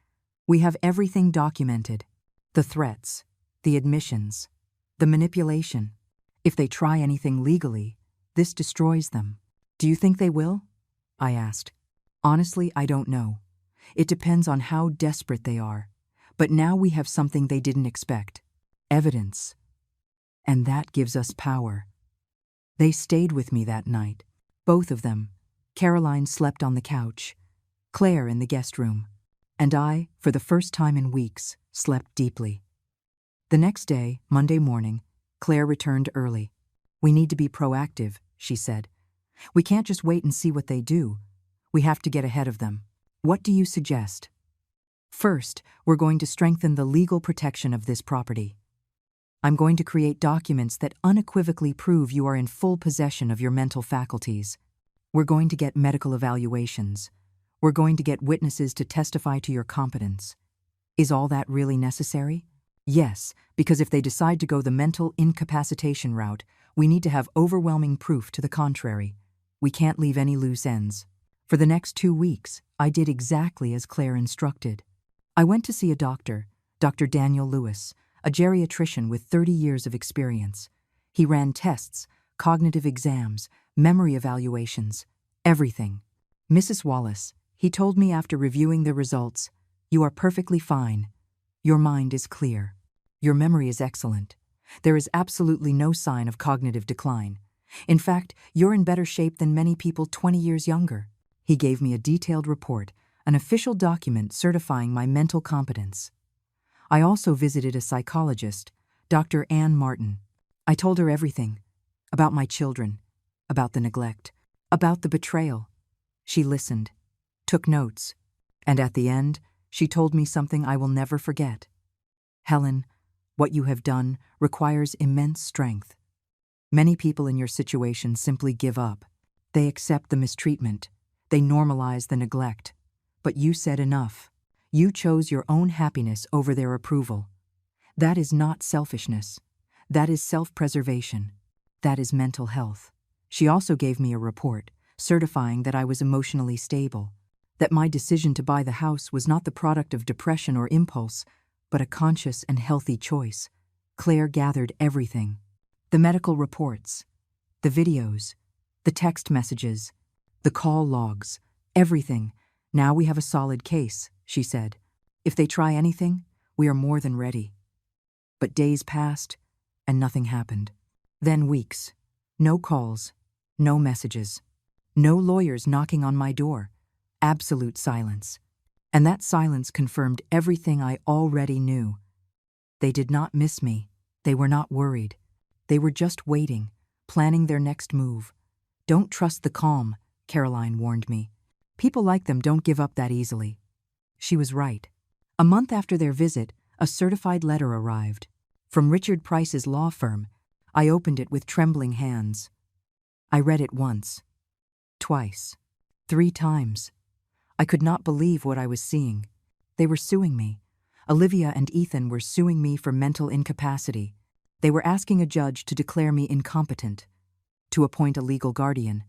We have everything documented. The threats, the admissions, the manipulation. If they try anything legally, this destroys them. Do you think they will? I asked. Honestly, I don't know. It depends on how desperate they are. But now we have something they didn't expect. Evidence. And that gives us power. They stayed with me that night. Both of them. Caroline slept on the couch, Claire in the guest room, and I, for the first time in weeks, slept deeply. The next day, Monday morning, Claire returned early. We need to be proactive, she said. We can't just wait and see what they do. We have to get ahead of them. What do you suggest? First, we're going to strengthen the legal protection of this property. I'm going to create documents that unequivocally prove you are in full possession of your mental faculties. We're going to get medical evaluations. We're going to get witnesses to testify to your competence. Is all that really necessary? Yes, because if they decide to go the mental incapacitation route, we need to have overwhelming proof to the contrary. We can't leave any loose ends. For the next 2 weeks, I did exactly as Claire instructed. I went to see a doctor, Dr. Daniel Lewis, a geriatrician with 30 years of experience. He ran tests, cognitive exams, memory evaluations, everything. Mrs. Wallace, he told me after reviewing the results, you are perfectly fine. Your mind is clear. Your memory is excellent. There is absolutely no sign of cognitive decline. In fact, you're in better shape than many people 20 years younger. He gave me a detailed report, an official document certifying my mental competence. I also visited a psychologist, Dr. Ann Martin. I told her everything, about my children, about the neglect, about the betrayal. She listened, took notes, and at the end, she told me something I will never forget. Helen, what you have done requires immense strength. Many people in your situation simply give up. They accept the mistreatment. They normalize the neglect. But you said enough. You chose your own happiness over their approval. That is not selfishness. That is self-preservation. That is mental health. She also gave me a report, certifying that I was emotionally stable, that my decision to buy the house was not the product of depression or impulse, but a conscious and healthy choice. Claire gathered everything. The medical reports, the videos, the text messages, the call logs, everything. Now we have a solid case, she said. If they try anything, we are more than ready. But days passed, and nothing happened. Then weeks. No calls, no messages, no lawyers knocking on my door. Absolute silence. And that silence confirmed everything I already knew. They did not miss me. They were not worried. They were just waiting, planning their next move. Don't trust the calm, Caroline warned me. People like them don't give up that easily. She was right. A month after their visit, a certified letter arrived. From Richard Price's law firm. I opened it with trembling hands. I read it once, twice, 3 times. I could not believe what I was seeing. They were suing me. Olivia and Ethan were suing me for mental incapacity. They were asking a judge to declare me incompetent, to appoint a legal guardian,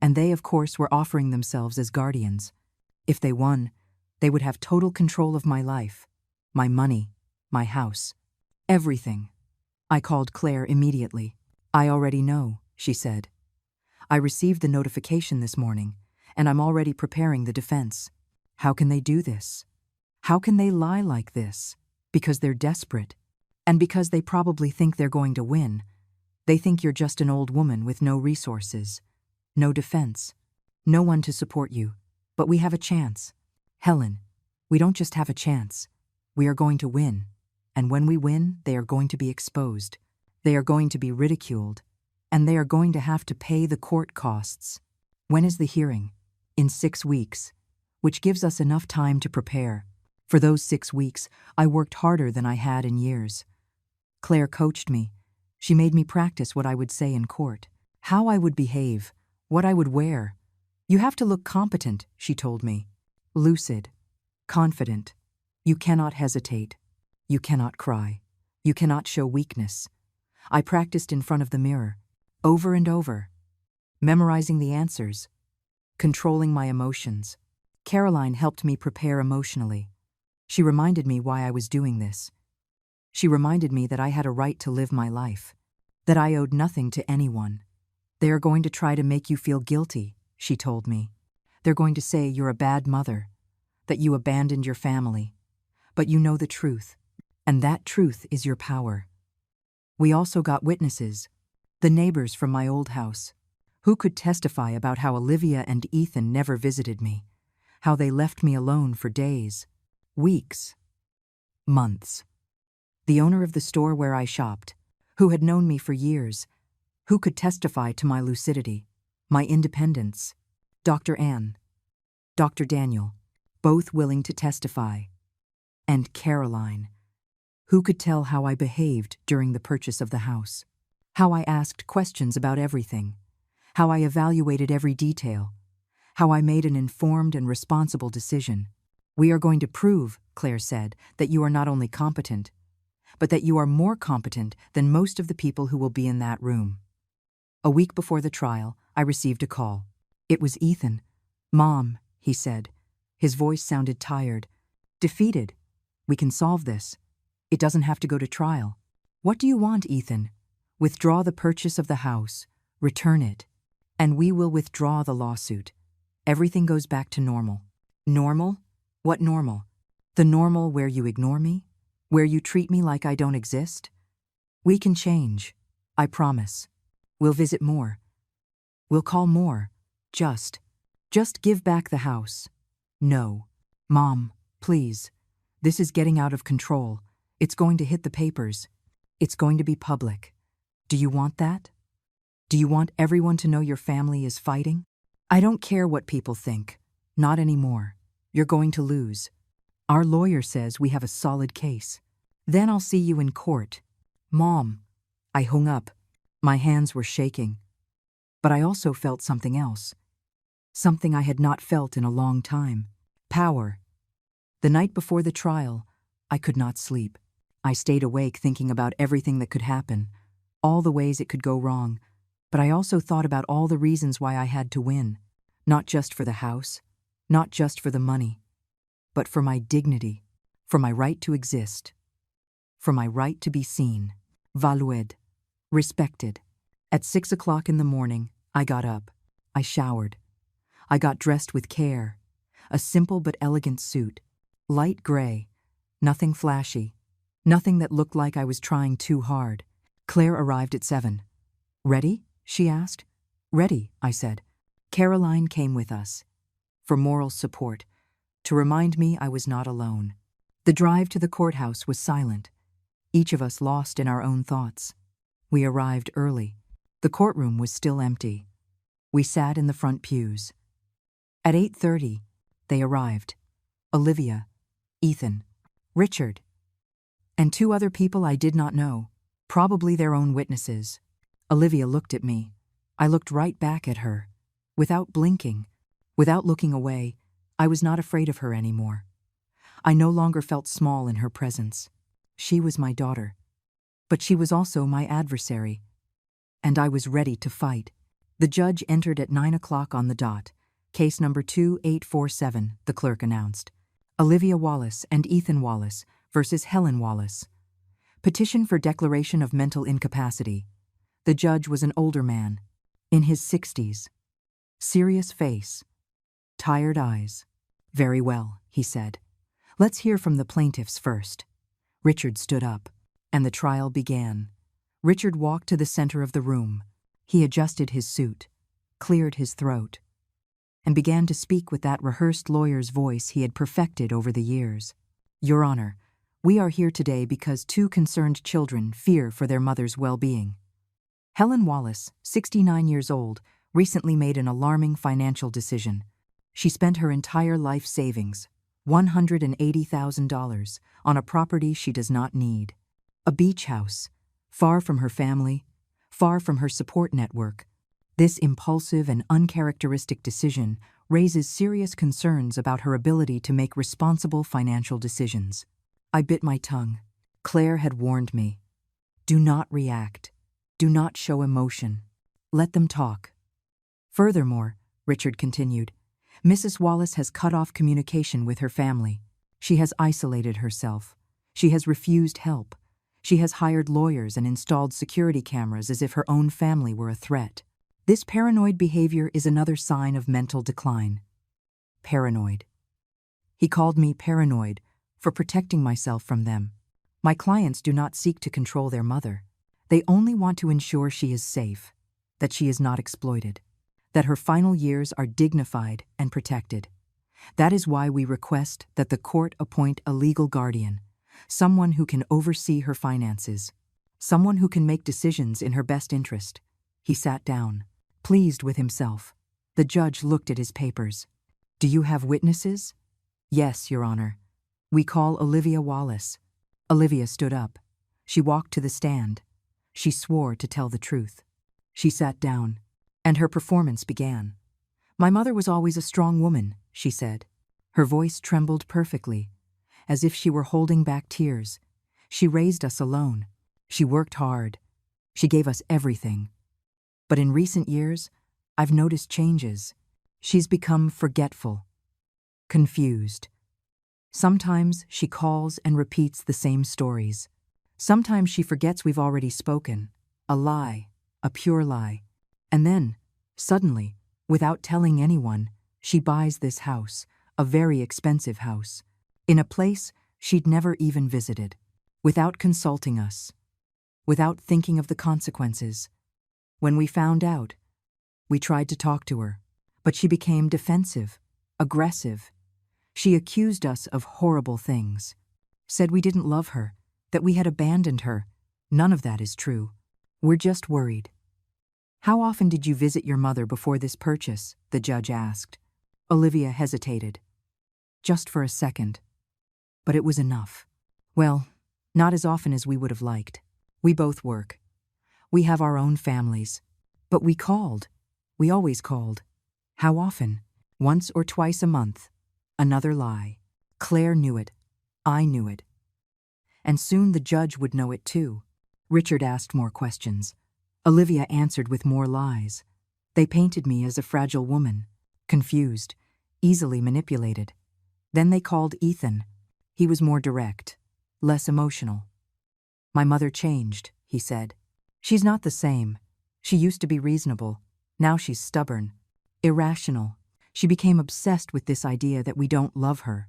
and they, of course, were offering themselves as guardians. If they won, they would have total control of my life, my money, my house, everything. I called Claire immediately. I already know, she said. I received the notification this morning, and I'm already preparing the defense. How can they do this? How can they lie like this? Because they're desperate. And because they probably think they're going to win. They think you're just an old woman with no resources, no defense, no one to support you. But we have a chance. Helen, we don't just have a chance. We are going to win. And when we win, they are going to be exposed. They are going to be ridiculed. And they are going to have to pay the court costs. When is the hearing? In 6 weeks, which gives us enough time to prepare. For those 6 weeks, I worked harder than I had in years. Claire coached me. She made me practice what I would say in court, how I would behave, what I would wear. You have to look competent, she told me. Lucid, confident. You cannot hesitate. You cannot cry. You cannot show weakness. I practiced in front of the mirror, over and over, memorizing the answers, controlling my emotions. Caroline helped me prepare emotionally. She reminded me why I was doing this. She reminded me that I had a right to live my life, that I owed nothing to anyone. They are going to try to make you feel guilty, she told me. They're going to say you're a bad mother, that you abandoned your family. But you know the truth, and that truth is your power. We also got witnesses, the neighbors from my old house, who could testify about how Olivia and Ethan never visited me, how they left me alone for days, weeks, months. The owner of the store where I shopped, who had known me for years, who could testify to my lucidity, my independence, Dr. Ann, Dr. Daniel, both willing to testify, and Caroline, who could tell how I behaved during the purchase of the house, how I asked questions about everything, how I evaluated every detail, how I made an informed and responsible decision. We are going to prove, Claire said, that you are not only competent, but that you are more competent than most of the people who will be in that room. A week before the trial, I received a call. It was Ethan. Mom, he said. His voice sounded tired. Defeated. We can solve this. It doesn't have to go to trial. What do you want, Ethan? Withdraw the purchase of the house. Return it. And we will withdraw the lawsuit. Everything goes back to normal. Normal? What normal? The normal where you ignore me? Where you treat me like I don't exist? We can change. I promise. We'll visit more. We'll call more. Just give back the house. No. Mom, please. This is getting out of control. It's going to hit the papers. It's going to be public. Do you want that? Do you want everyone to know your family is fighting? I don't care what people think. Not anymore. You're going to lose. Our lawyer says we have a solid case. Then I'll see you in court. Mom. I hung up. My hands were shaking. But I also felt something else. Something I had not felt in a long time. Power. The night before the trial, I could not sleep. I stayed awake thinking about everything that could happen, all the ways it could go wrong, but I also thought about all the reasons why I had to win, not just for the house, not just for the money, but for my dignity, for my right to exist, for my right to be seen, valued, respected. At 6 o'clock in the morning, I got up. I showered. I got dressed with care. A simple but elegant suit, light gray, nothing flashy, nothing that looked like I was trying too hard. Claire arrived at 7. Ready? She asked. Ready, I said. Caroline came with us, for moral support, to remind me I was not alone. The drive to the courthouse was silent, each of us lost in our own thoughts. We arrived early. The courtroom was still empty. We sat in the front pews. At 8:30, they arrived. Olivia, Ethan, Richard, and 2 other people I did not know, probably their own witnesses. Olivia looked at me. I looked right back at her. Without blinking, without looking away, I was not afraid of her anymore. I no longer felt small in her presence. She was my daughter. But she was also my adversary. And I was ready to fight. The judge entered at 9 o'clock on the dot. Case number 2847, the clerk announced. Olivia Wallace and Ethan Wallace versus Helen Wallace. Petition for declaration of mental incapacity. The judge was an older man, in his 60s. Serious face. Tired eyes. Very well, he said. Let's hear from the plaintiffs first. Richard stood up, and the trial began. Richard walked to the center of the room. He adjusted his suit, cleared his throat, and began to speak with that rehearsed lawyer's voice he had perfected over the years. Your Honor, we are here today because 2 concerned children fear for their mother's well-being. Helen Wallace, 69 years old, recently made an alarming financial decision. She spent her entire life savings, $180,000, on a property she does not need. A beach house, far from her family, far from her support network. This impulsive and uncharacteristic decision raises serious concerns about her ability to make responsible financial decisions. I bit my tongue. Claire had warned me. Do not react. Do not show emotion. Let them talk. Furthermore, Richard continued, Mrs. Wallace has cut off communication with her family. She has isolated herself. She has refused help. She has hired lawyers and installed security cameras as if her own family were a threat. This paranoid behavior is another sign of mental decline. Paranoid. He called me paranoid for protecting myself from them. My clients do not seek to control their mother. They only want to ensure she is safe, that she is not exploited, that her final years are dignified and protected. That is why we request that the court appoint a legal guardian, someone who can oversee her finances, someone who can make decisions in her best interest. He sat down, pleased with himself. The judge looked at his papers. Do you have witnesses? Yes, Your Honor. We call Olivia Wallace. Olivia stood up. She walked to the stand. She swore to tell the truth. She sat down, and her performance began. My mother was always a strong woman, she said. Her voice trembled perfectly, as if she were holding back tears. She raised us alone. She worked hard. She gave us everything. But in recent years, I've noticed changes. She's become forgetful, confused. Sometimes she calls and repeats the same stories. Sometimes she forgets we've already spoken. A lie, a pure lie. And then, suddenly, without telling anyone, she buys this house, a very expensive house, in a place she'd never even visited, without consulting us, without thinking of the consequences. When we found out, we tried to talk to her, but she became defensive, aggressive. She accused us of horrible things, said we didn't love her, that we had abandoned her. None of that is true. We're just worried. How often did you visit your mother before this purchase? The judge asked. Olivia hesitated. Just for a second. But it was enough. Well, not as often as we would have liked. We both work. We have our own families. But we called. We always called. How often? Once or twice a month. Another lie. Claire knew it. I knew it. And soon the judge would know it too. Richard asked more questions. Olivia answered with more lies. They painted me as a fragile woman, confused, easily manipulated. Then they called Ethan. He was more direct, less emotional. My mother changed, he said. She's not the same. She used to be reasonable. Now she's stubborn, irrational. She became obsessed with this idea that we don't love her,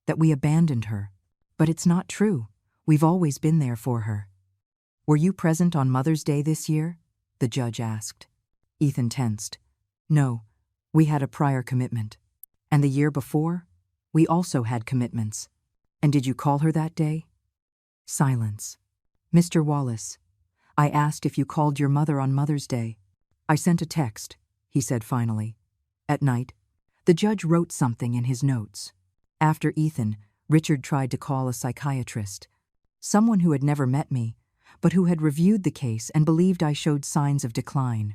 that we abandoned her. But it's not true. We've always been there for her. Were you present on Mother's Day this year? The judge asked. Ethan tensed. No, we had a prior commitment. And the year before, we also had commitments. And did you call her that day? Silence. Mr. Wallace, I asked if you called your mother on Mother's Day. I sent a text, he said finally. At night, the judge wrote something in his notes. After Ethan, Richard tried to call a psychiatrist, someone who had never met me, but who had reviewed the case and believed I showed signs of decline.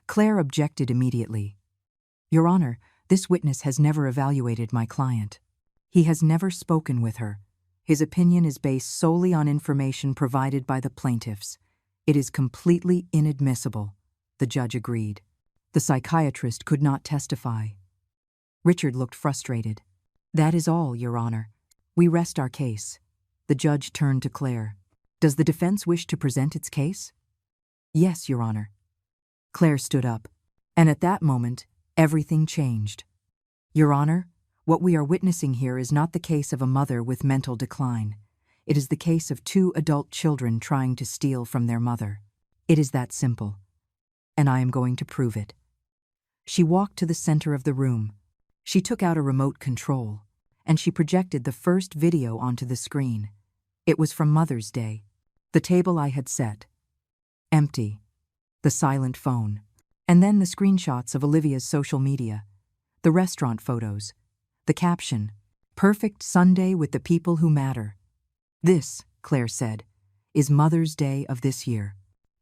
Claire objected immediately. Your Honor, this witness has never evaluated my client. He has never spoken with her. His opinion is based solely on information provided by the plaintiffs. It is completely inadmissible, the judge agreed. The psychiatrist could not testify. Richard looked frustrated. That is all, Your Honor. We rest our case. The judge turned to Claire. Does the defense wish to present its case? Yes, Your Honor. Claire stood up, and at that moment, everything changed. Your Honor, what we are witnessing here is not the case of a mother with mental decline. It is the case of two adult children trying to steal from their mother. It is that simple. And I am going to prove it. She walked to the center of the room. She took out a remote control, and she projected the first video onto the screen. It was from Mother's Day. The table I had set. Empty. The silent phone. And then the screenshots of Olivia's social media. The restaurant photos. The caption, Perfect Sunday with the people who matter. This, Claire said, is Mother's Day of this year.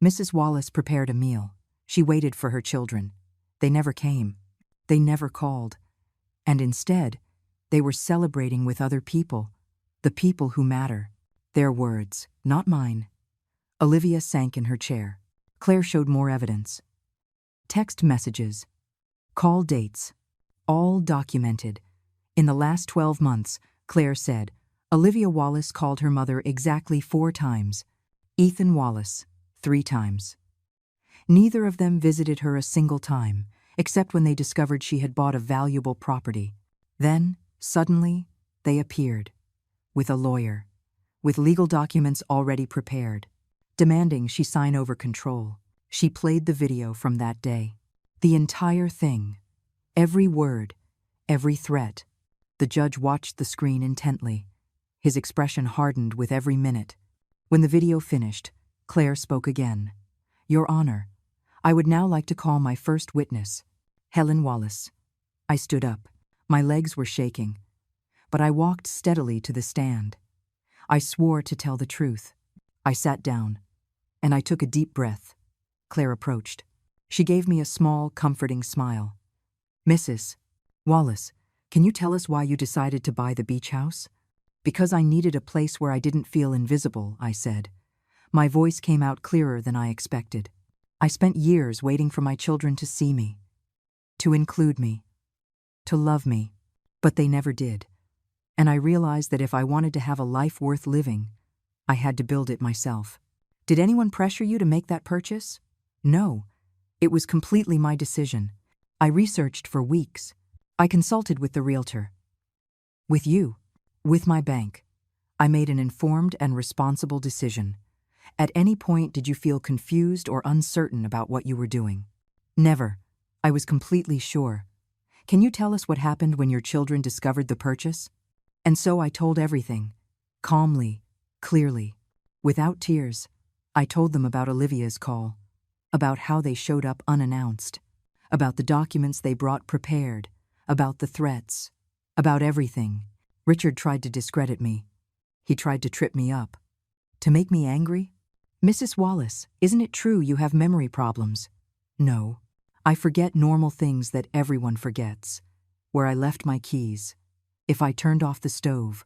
Mrs. Wallace prepared a meal. She waited for her children. They never came. They never called. And instead, they were celebrating with other people, the people who matter. Their words, not mine. Olivia sank in her chair. Claire showed more evidence. Text messages, call dates, all documented. In the last 12 months, Claire said, Olivia Wallace called her mother exactly 4 times. Ethan Wallace, 3 times. Neither of them visited her a single time, except when they discovered she had bought a valuable property. Then, suddenly, they appeared. With a lawyer. With legal documents already prepared. Demanding she sign over control. She played the video from that day. The entire thing. Every word. Every threat. The judge watched the screen intently. His expression hardened with every minute. When the video finished, Claire spoke again. Your Honor, I would now like to call my first witness, Helen Wallace. I stood up. My legs were shaking. But I walked steadily to the stand. I swore to tell the truth. I sat down, and I took a deep breath. Claire approached. She gave me a small, comforting smile. Mrs. Wallace, can you tell us why you decided to buy the beach house? Because I needed a place where I didn't feel invisible, I said. My voice came out clearer than I expected. I spent years waiting for my children to see me, to include me, to love me, but they never did. And I realized that if I wanted to have a life worth living, I had to build it myself. Did anyone pressure you to make that purchase? No. It was completely my decision. I researched for weeks. I consulted with the realtor. With you. With my bank. I made an informed and responsible decision. At any point did you feel confused or uncertain about what you were doing? Never. I was completely sure. Can you tell us what happened when your children discovered the purchase? And so I told everything. Calmly, clearly, without tears. I told them about Olivia's call, about how they showed up unannounced, about the documents they brought prepared, about the threats, about everything. Richard tried to discredit me. He tried to trip me up. To make me angry? Mrs. Wallace, isn't it true you have memory problems? No. I forget normal things that everyone forgets. Where I left my keys. If I turned off the stove.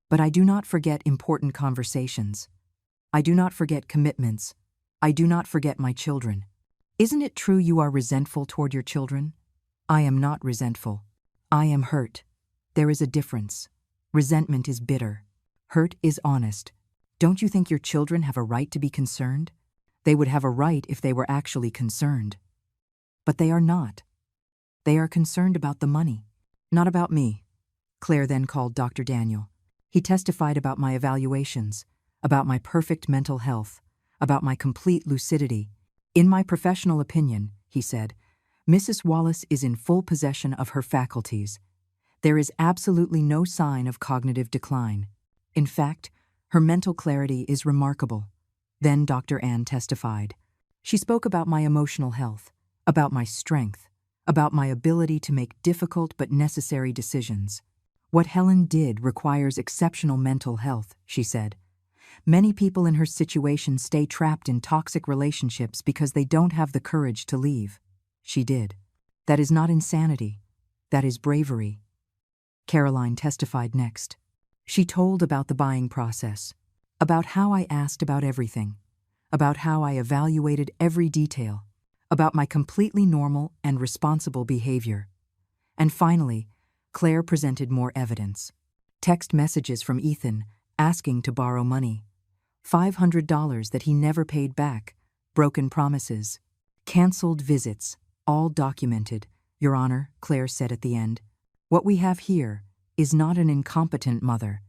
But I do not forget important conversations. I do not forget commitments. I do not forget my children. Isn't it true you are resentful toward your children? I am not resentful. I am hurt. There is a difference. Resentment is bitter. Hurt is honest. Don't you think your children have a right to be concerned? They would have a right if they were actually concerned. But they are not. They are concerned about the money, not about me. Claire then called Dr. Daniel. He testified about my evaluations, about my perfect mental health, about my complete lucidity. In my professional opinion, he said, Mrs. Wallace is in full possession of her faculties. There is absolutely no sign of cognitive decline. In fact, her mental clarity is remarkable. Then Dr. Ann testified. She spoke about my emotional health, about my strength, about my ability to make difficult but necessary decisions. What Helen did requires exceptional mental health, she said. Many people in her situation stay trapped in toxic relationships because they don't have the courage to leave. She did. That is not insanity. That is bravery. Caroline testified next. She told about the buying process, about how I asked about everything, about how I evaluated every detail, about my completely normal and responsible behavior. And finally, Claire presented more evidence. Text messages from Ethan asking to borrow money. $500 that he never paid back. Broken promises. Cancelled visits. All documented. Your Honor, Claire said at the end. What we have here is not an incompetent mother.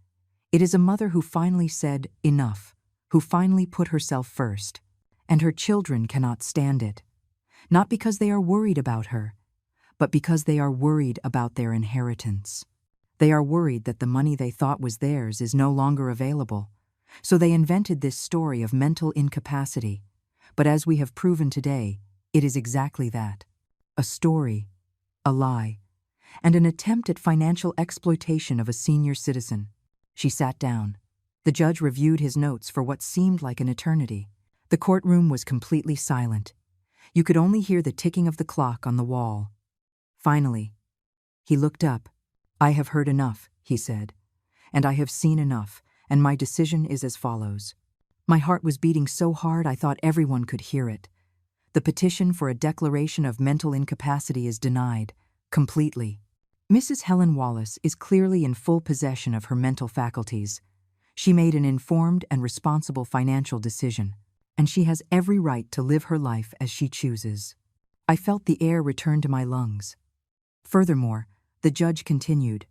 It is a mother who finally said enough, who finally put herself first. And her children cannot stand it. Not because they are worried about her, but because they are worried about their inheritance. They are worried that the money they thought was theirs is no longer available. So they invented this story of mental incapacity. But as we have proven today, it is exactly that. A story, a lie, and an attempt at financial exploitation of a senior citizen. She sat down. The judge reviewed his notes for what seemed like an eternity. The courtroom was completely silent. You could only hear the ticking of the clock on the wall. Finally, he looked up. I have heard enough, he said, and I have seen enough. and my decision is as follows. My heart was beating so hard I thought everyone could hear it. The petition for a declaration of mental incapacity is denied, completely. Mrs. Helen Wallace is clearly in full possession of her mental faculties. She made an informed and responsible financial decision, and she has every right to live her life as she chooses. I felt the air return to my lungs. Furthermore, the judge continued,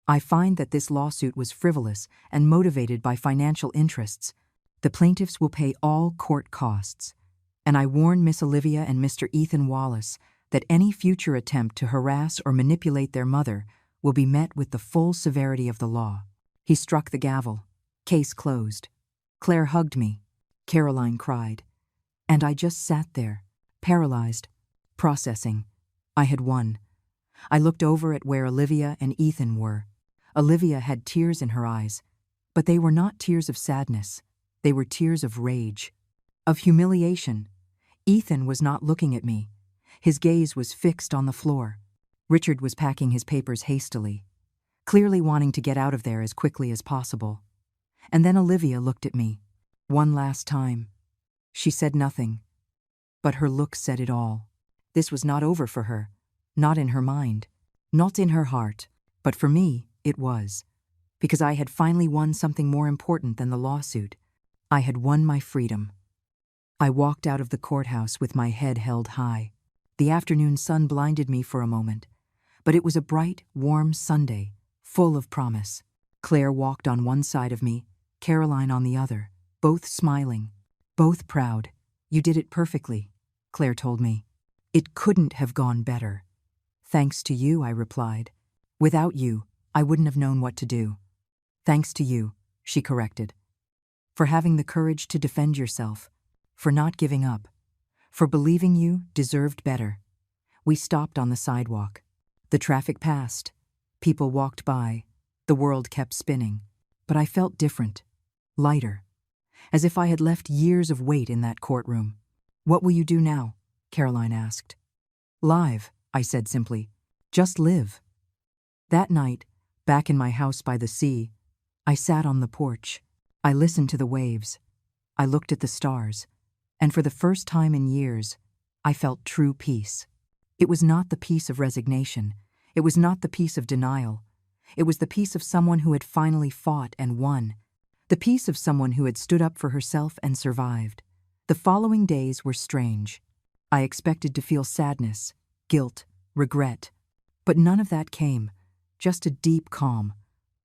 I find that this lawsuit was frivolous and motivated by financial interests. The plaintiffs will pay all court costs, and I warn Miss Olivia and Mr. Ethan Wallace that any future attempt to harass or manipulate their mother will be met with the full severity of the law. He struck the gavel. Case closed. Claire hugged me. Caroline cried. And I just sat there, paralyzed, processing. I had won. I looked over at where Olivia and Ethan were. Olivia had tears in her eyes, but they were not tears of sadness. They were tears of rage, of humiliation. Ethan was not looking at me. His gaze was fixed on the floor. Richard was packing his papers hastily, clearly wanting to get out of there as quickly as possible. And then Olivia looked at me. One last time. She said nothing, but her look said it all. This was not over for her, not in her mind, not in her heart, but for me, it was. Because I had finally won something more important than the lawsuit. I had won my freedom. I walked out of the courthouse with my head held high. The afternoon sun blinded me for a moment, but it was a bright, warm Sunday, full of promise. Claire walked on one side of me, Caroline on the other, both smiling, both proud. You did it perfectly, Claire told me. It couldn't have gone better. Thanks to you, I replied. Without you, I wouldn't have known what to do. Thanks to you, she corrected. For having the courage to defend yourself, for not giving up, for believing you deserved better. We stopped on the sidewalk. The traffic passed. People walked by. The world kept spinning. But I felt different, lighter, as if I had left years of weight in that courtroom. What will you do now? Caroline asked. Live, I said simply. Just live. That night, back in my house by the sea, I sat on the porch. I listened to the waves. I looked at the stars. And for the first time in years, I felt true peace. It was not the peace of resignation. It was not the peace of denial. It was the peace of someone who had finally fought and won. The peace of someone who had stood up for herself and survived. The following days were strange. I expected to feel sadness, guilt, regret. But none of that came. Just a deep calm.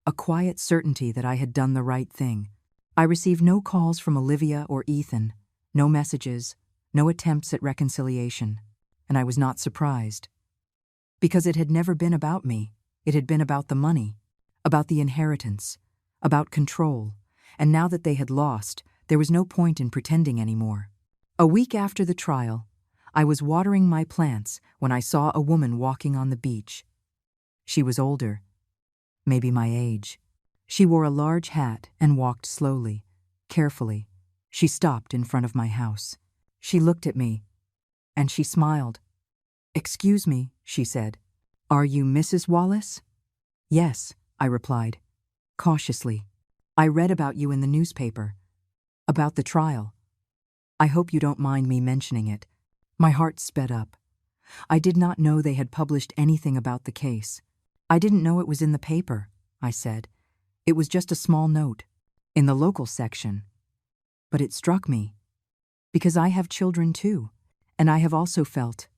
A quiet certainty that I had done the right thing. I received no calls from Olivia or Ethan. No messages, no attempts at reconciliation, and I was not surprised. Because it had never been about me. It had been about the money, about the inheritance, about control, and now that they had lost, there was no point in pretending anymore. A week after the trial, I was watering my plants when I saw a woman walking on the beach. She was older, maybe my age. She wore a large hat and walked slowly, carefully. She stopped in front of my house. She looked at me, and she smiled. Excuse me, she said. Are you Mrs. Wallace? Yes, I replied, cautiously. I read about you in the newspaper. About the trial. I hope you don't mind me mentioning it. My heart sped up. I did not know they had published anything about the case. I didn't know it was in the paper, I said. It was just a small note, in the local section. But it struck me, because I have children too, and I have also felt,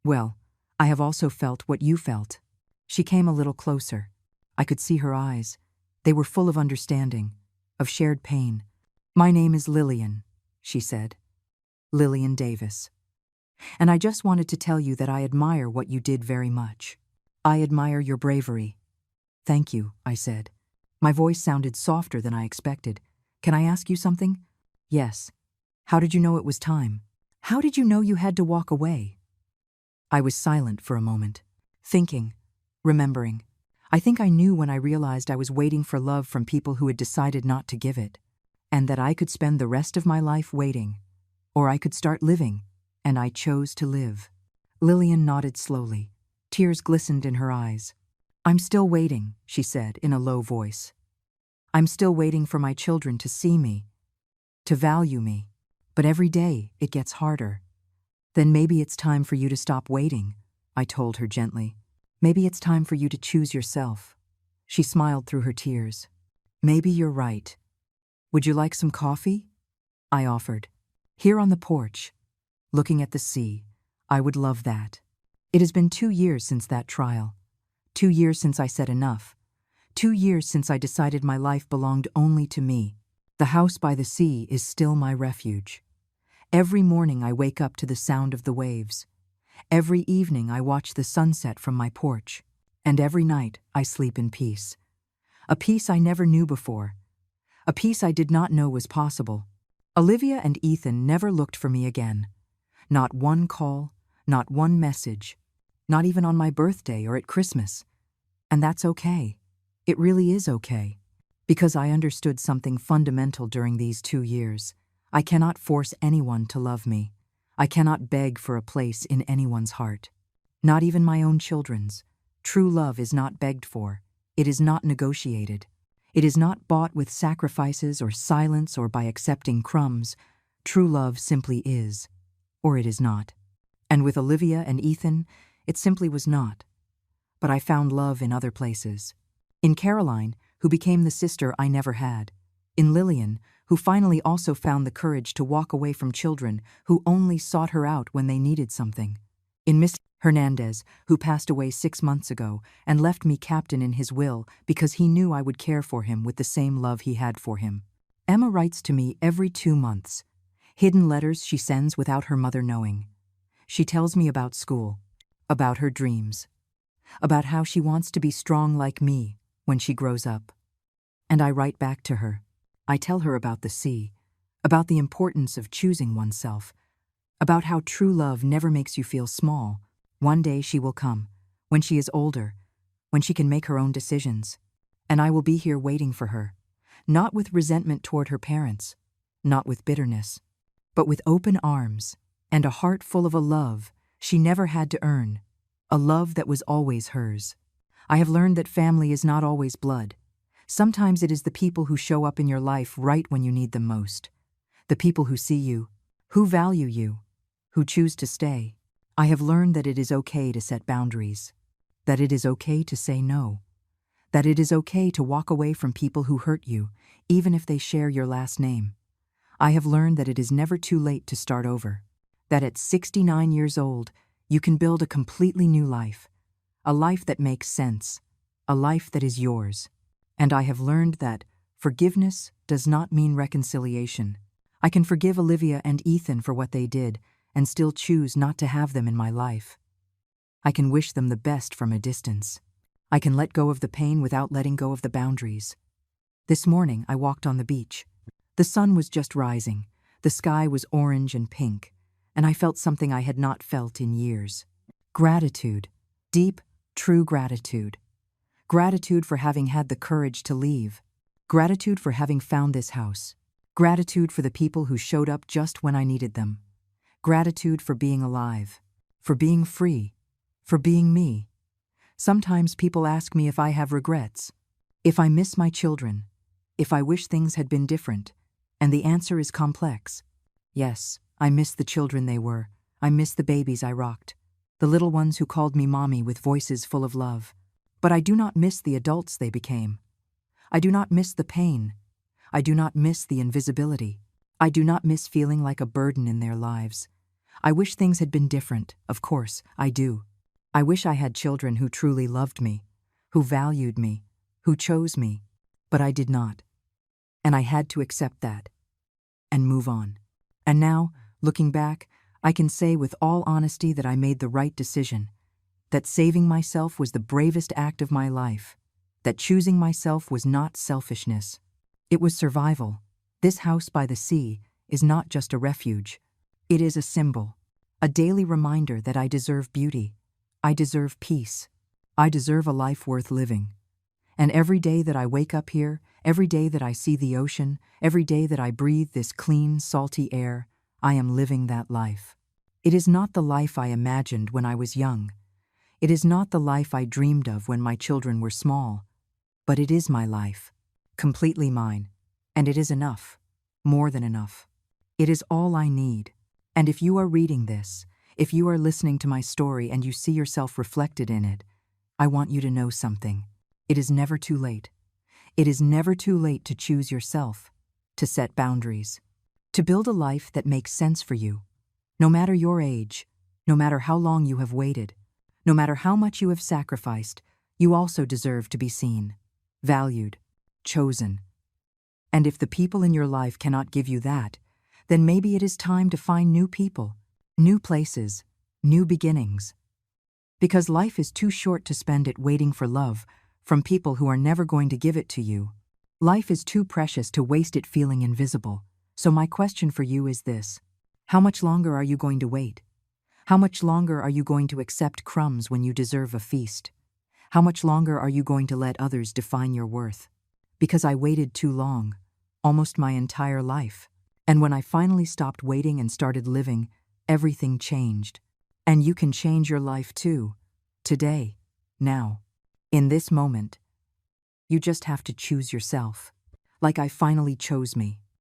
I have also felt what you felt. She came a little closer. I could see her eyes. They were full of understanding, of shared pain. My name is Lillian, she said. Lillian Davis. And I just wanted to tell you that I admire what you did very much. I admire your bravery. Thank you, I said. My voice sounded softer than I expected. Can I ask you something? Yes. How did you know it was time? How did you know you had to walk away? I was silent for a moment, thinking, remembering. I think I knew when I realized I was waiting for love from people who had decided not to give it, and that I could spend the rest of my life waiting, or I could start living, and I chose to live. Lillian nodded slowly. Tears glistened in her eyes. I'm still waiting, she said in a low voice. I'm still waiting for my children to see me, to value me. But every day it gets harder. Then maybe it's time for you to stop waiting, I told her gently. Maybe it's time for you to choose yourself. She smiled through her tears. Maybe you're right. Would you like some coffee? I offered. Here on the porch, looking at the sea. I would love that. It has been 2 years since that trial. 2 years since I said enough. 2 years since I decided my life belonged only to me. The house by the sea is still my refuge. Every morning I wake up to the sound of the waves. Every evening I watch the sunset from my porch. And every night I sleep in peace. A peace I never knew before. A peace I did not know was possible. Olivia and Ethan never looked for me again. Not one call, not one message, not even on my birthday or at Christmas. And that's okay. It really is okay. Because I understood something fundamental during these 2 years. I cannot force anyone to love me. I cannot beg for a place in anyone's heart. Not even my own children's. True love is not begged for. It is not negotiated. It is not bought with sacrifices or silence or by accepting crumbs. True love simply is. Or it is not. And with Olivia and Ethan, it simply was not. But I found love in other places. In Caroline, who became the sister I never had. In Lillian, who finally also found the courage to walk away from children who only sought her out when they needed something. In Miss Hernandez, who passed away 6 months ago and left me captain in his will because he knew I would care for him with the same love he had for him. Emma writes to me every 2 months. Hidden letters she sends without her mother knowing. She tells me about school, about her dreams, about how she wants to be strong like me when she grows up. And I write back to her. I tell her about the sea, about the importance of choosing oneself, about how true love never makes you feel small. One day she will come, when she is older, when she can make her own decisions. And I will be here waiting for her, not with resentment toward her parents, not with bitterness, but with open arms and a heart full of a love she never had to earn, a love that was always hers. I have learned that family is not always blood. Sometimes it is the people who show up in your life right when you need them most. The people who see you, who value you, who choose to stay. I have learned that it is okay to set boundaries, that it is okay to say no, that it is okay to walk away from people who hurt you, even if they share your last name. I have learned that it is never too late to start over, that at 69 years old, you can build a completely new life, a life that makes sense, a life that is yours. And I have learned that forgiveness does not mean reconciliation. I can forgive Olivia and Ethan for what they did and still choose not to have them in my life. I can wish them the best from a distance. I can let go of the pain without letting go of the boundaries. This morning I walked on the beach. The sun was just rising. The sky was orange and pink, and I felt something I had not felt in years. Gratitude. Deep, true gratitude. Gratitude for having had the courage to leave. Gratitude for having found this house. Gratitude for the people who showed up just when I needed them. Gratitude for being alive. For being free. For being me. Sometimes people ask me if I have regrets. If I miss my children. If I wish things had been different. And the answer is complex. Yes, I miss the children they were. I miss the babies I rocked. The little ones who called me mommy with voices full of love. But I do not miss the adults they became. I do not miss the pain. I do not miss the invisibility. I do not miss feeling like a burden in their lives. I wish things had been different, of course, I do. I wish I had children who truly loved me, who valued me, who chose me, but I did not. And I had to accept that and move on. And now, looking back, I can say with all honesty that I made the right decision, that saving myself was the bravest act of my life, that choosing myself was not selfishness. It was survival. This house by the sea is not just a refuge. It is a symbol, a daily reminder that I deserve beauty. I deserve peace. I deserve a life worth living. And every day that I wake up here, every day that I see the ocean, every day that I breathe this clean, salty air, I am living that life. It is not the life I imagined when I was young. It is not the life I dreamed of when my children were small. But it is my life. completely mine. And it is enough. More than enough. It is all I need. And if you are reading this, if you are listening to my story and you see yourself reflected in it, I want you to know something. It is never too late. It is never too late to choose yourself, to set boundaries, to build a life that makes sense for you. No matter your age, no matter how long you have waited, no matter how much you have sacrificed, you also deserve to be seen, valued, chosen. And if the people in your life cannot give you that, then maybe it is time to find new people, new places, new beginnings. Because life is too short to spend it waiting for love from people who are never going to give it to you. Life is too precious to waste it feeling invisible. So my question for you is this: how much longer are you going to wait? How much longer are you going to accept crumbs when you deserve a feast? How much longer are you going to let others define your worth? Because I waited too long, almost my entire life. And when I finally stopped waiting and started living, everything changed. And you can change your life too. Today. Now. In this moment. You just have to choose yourself. Like I finally chose me.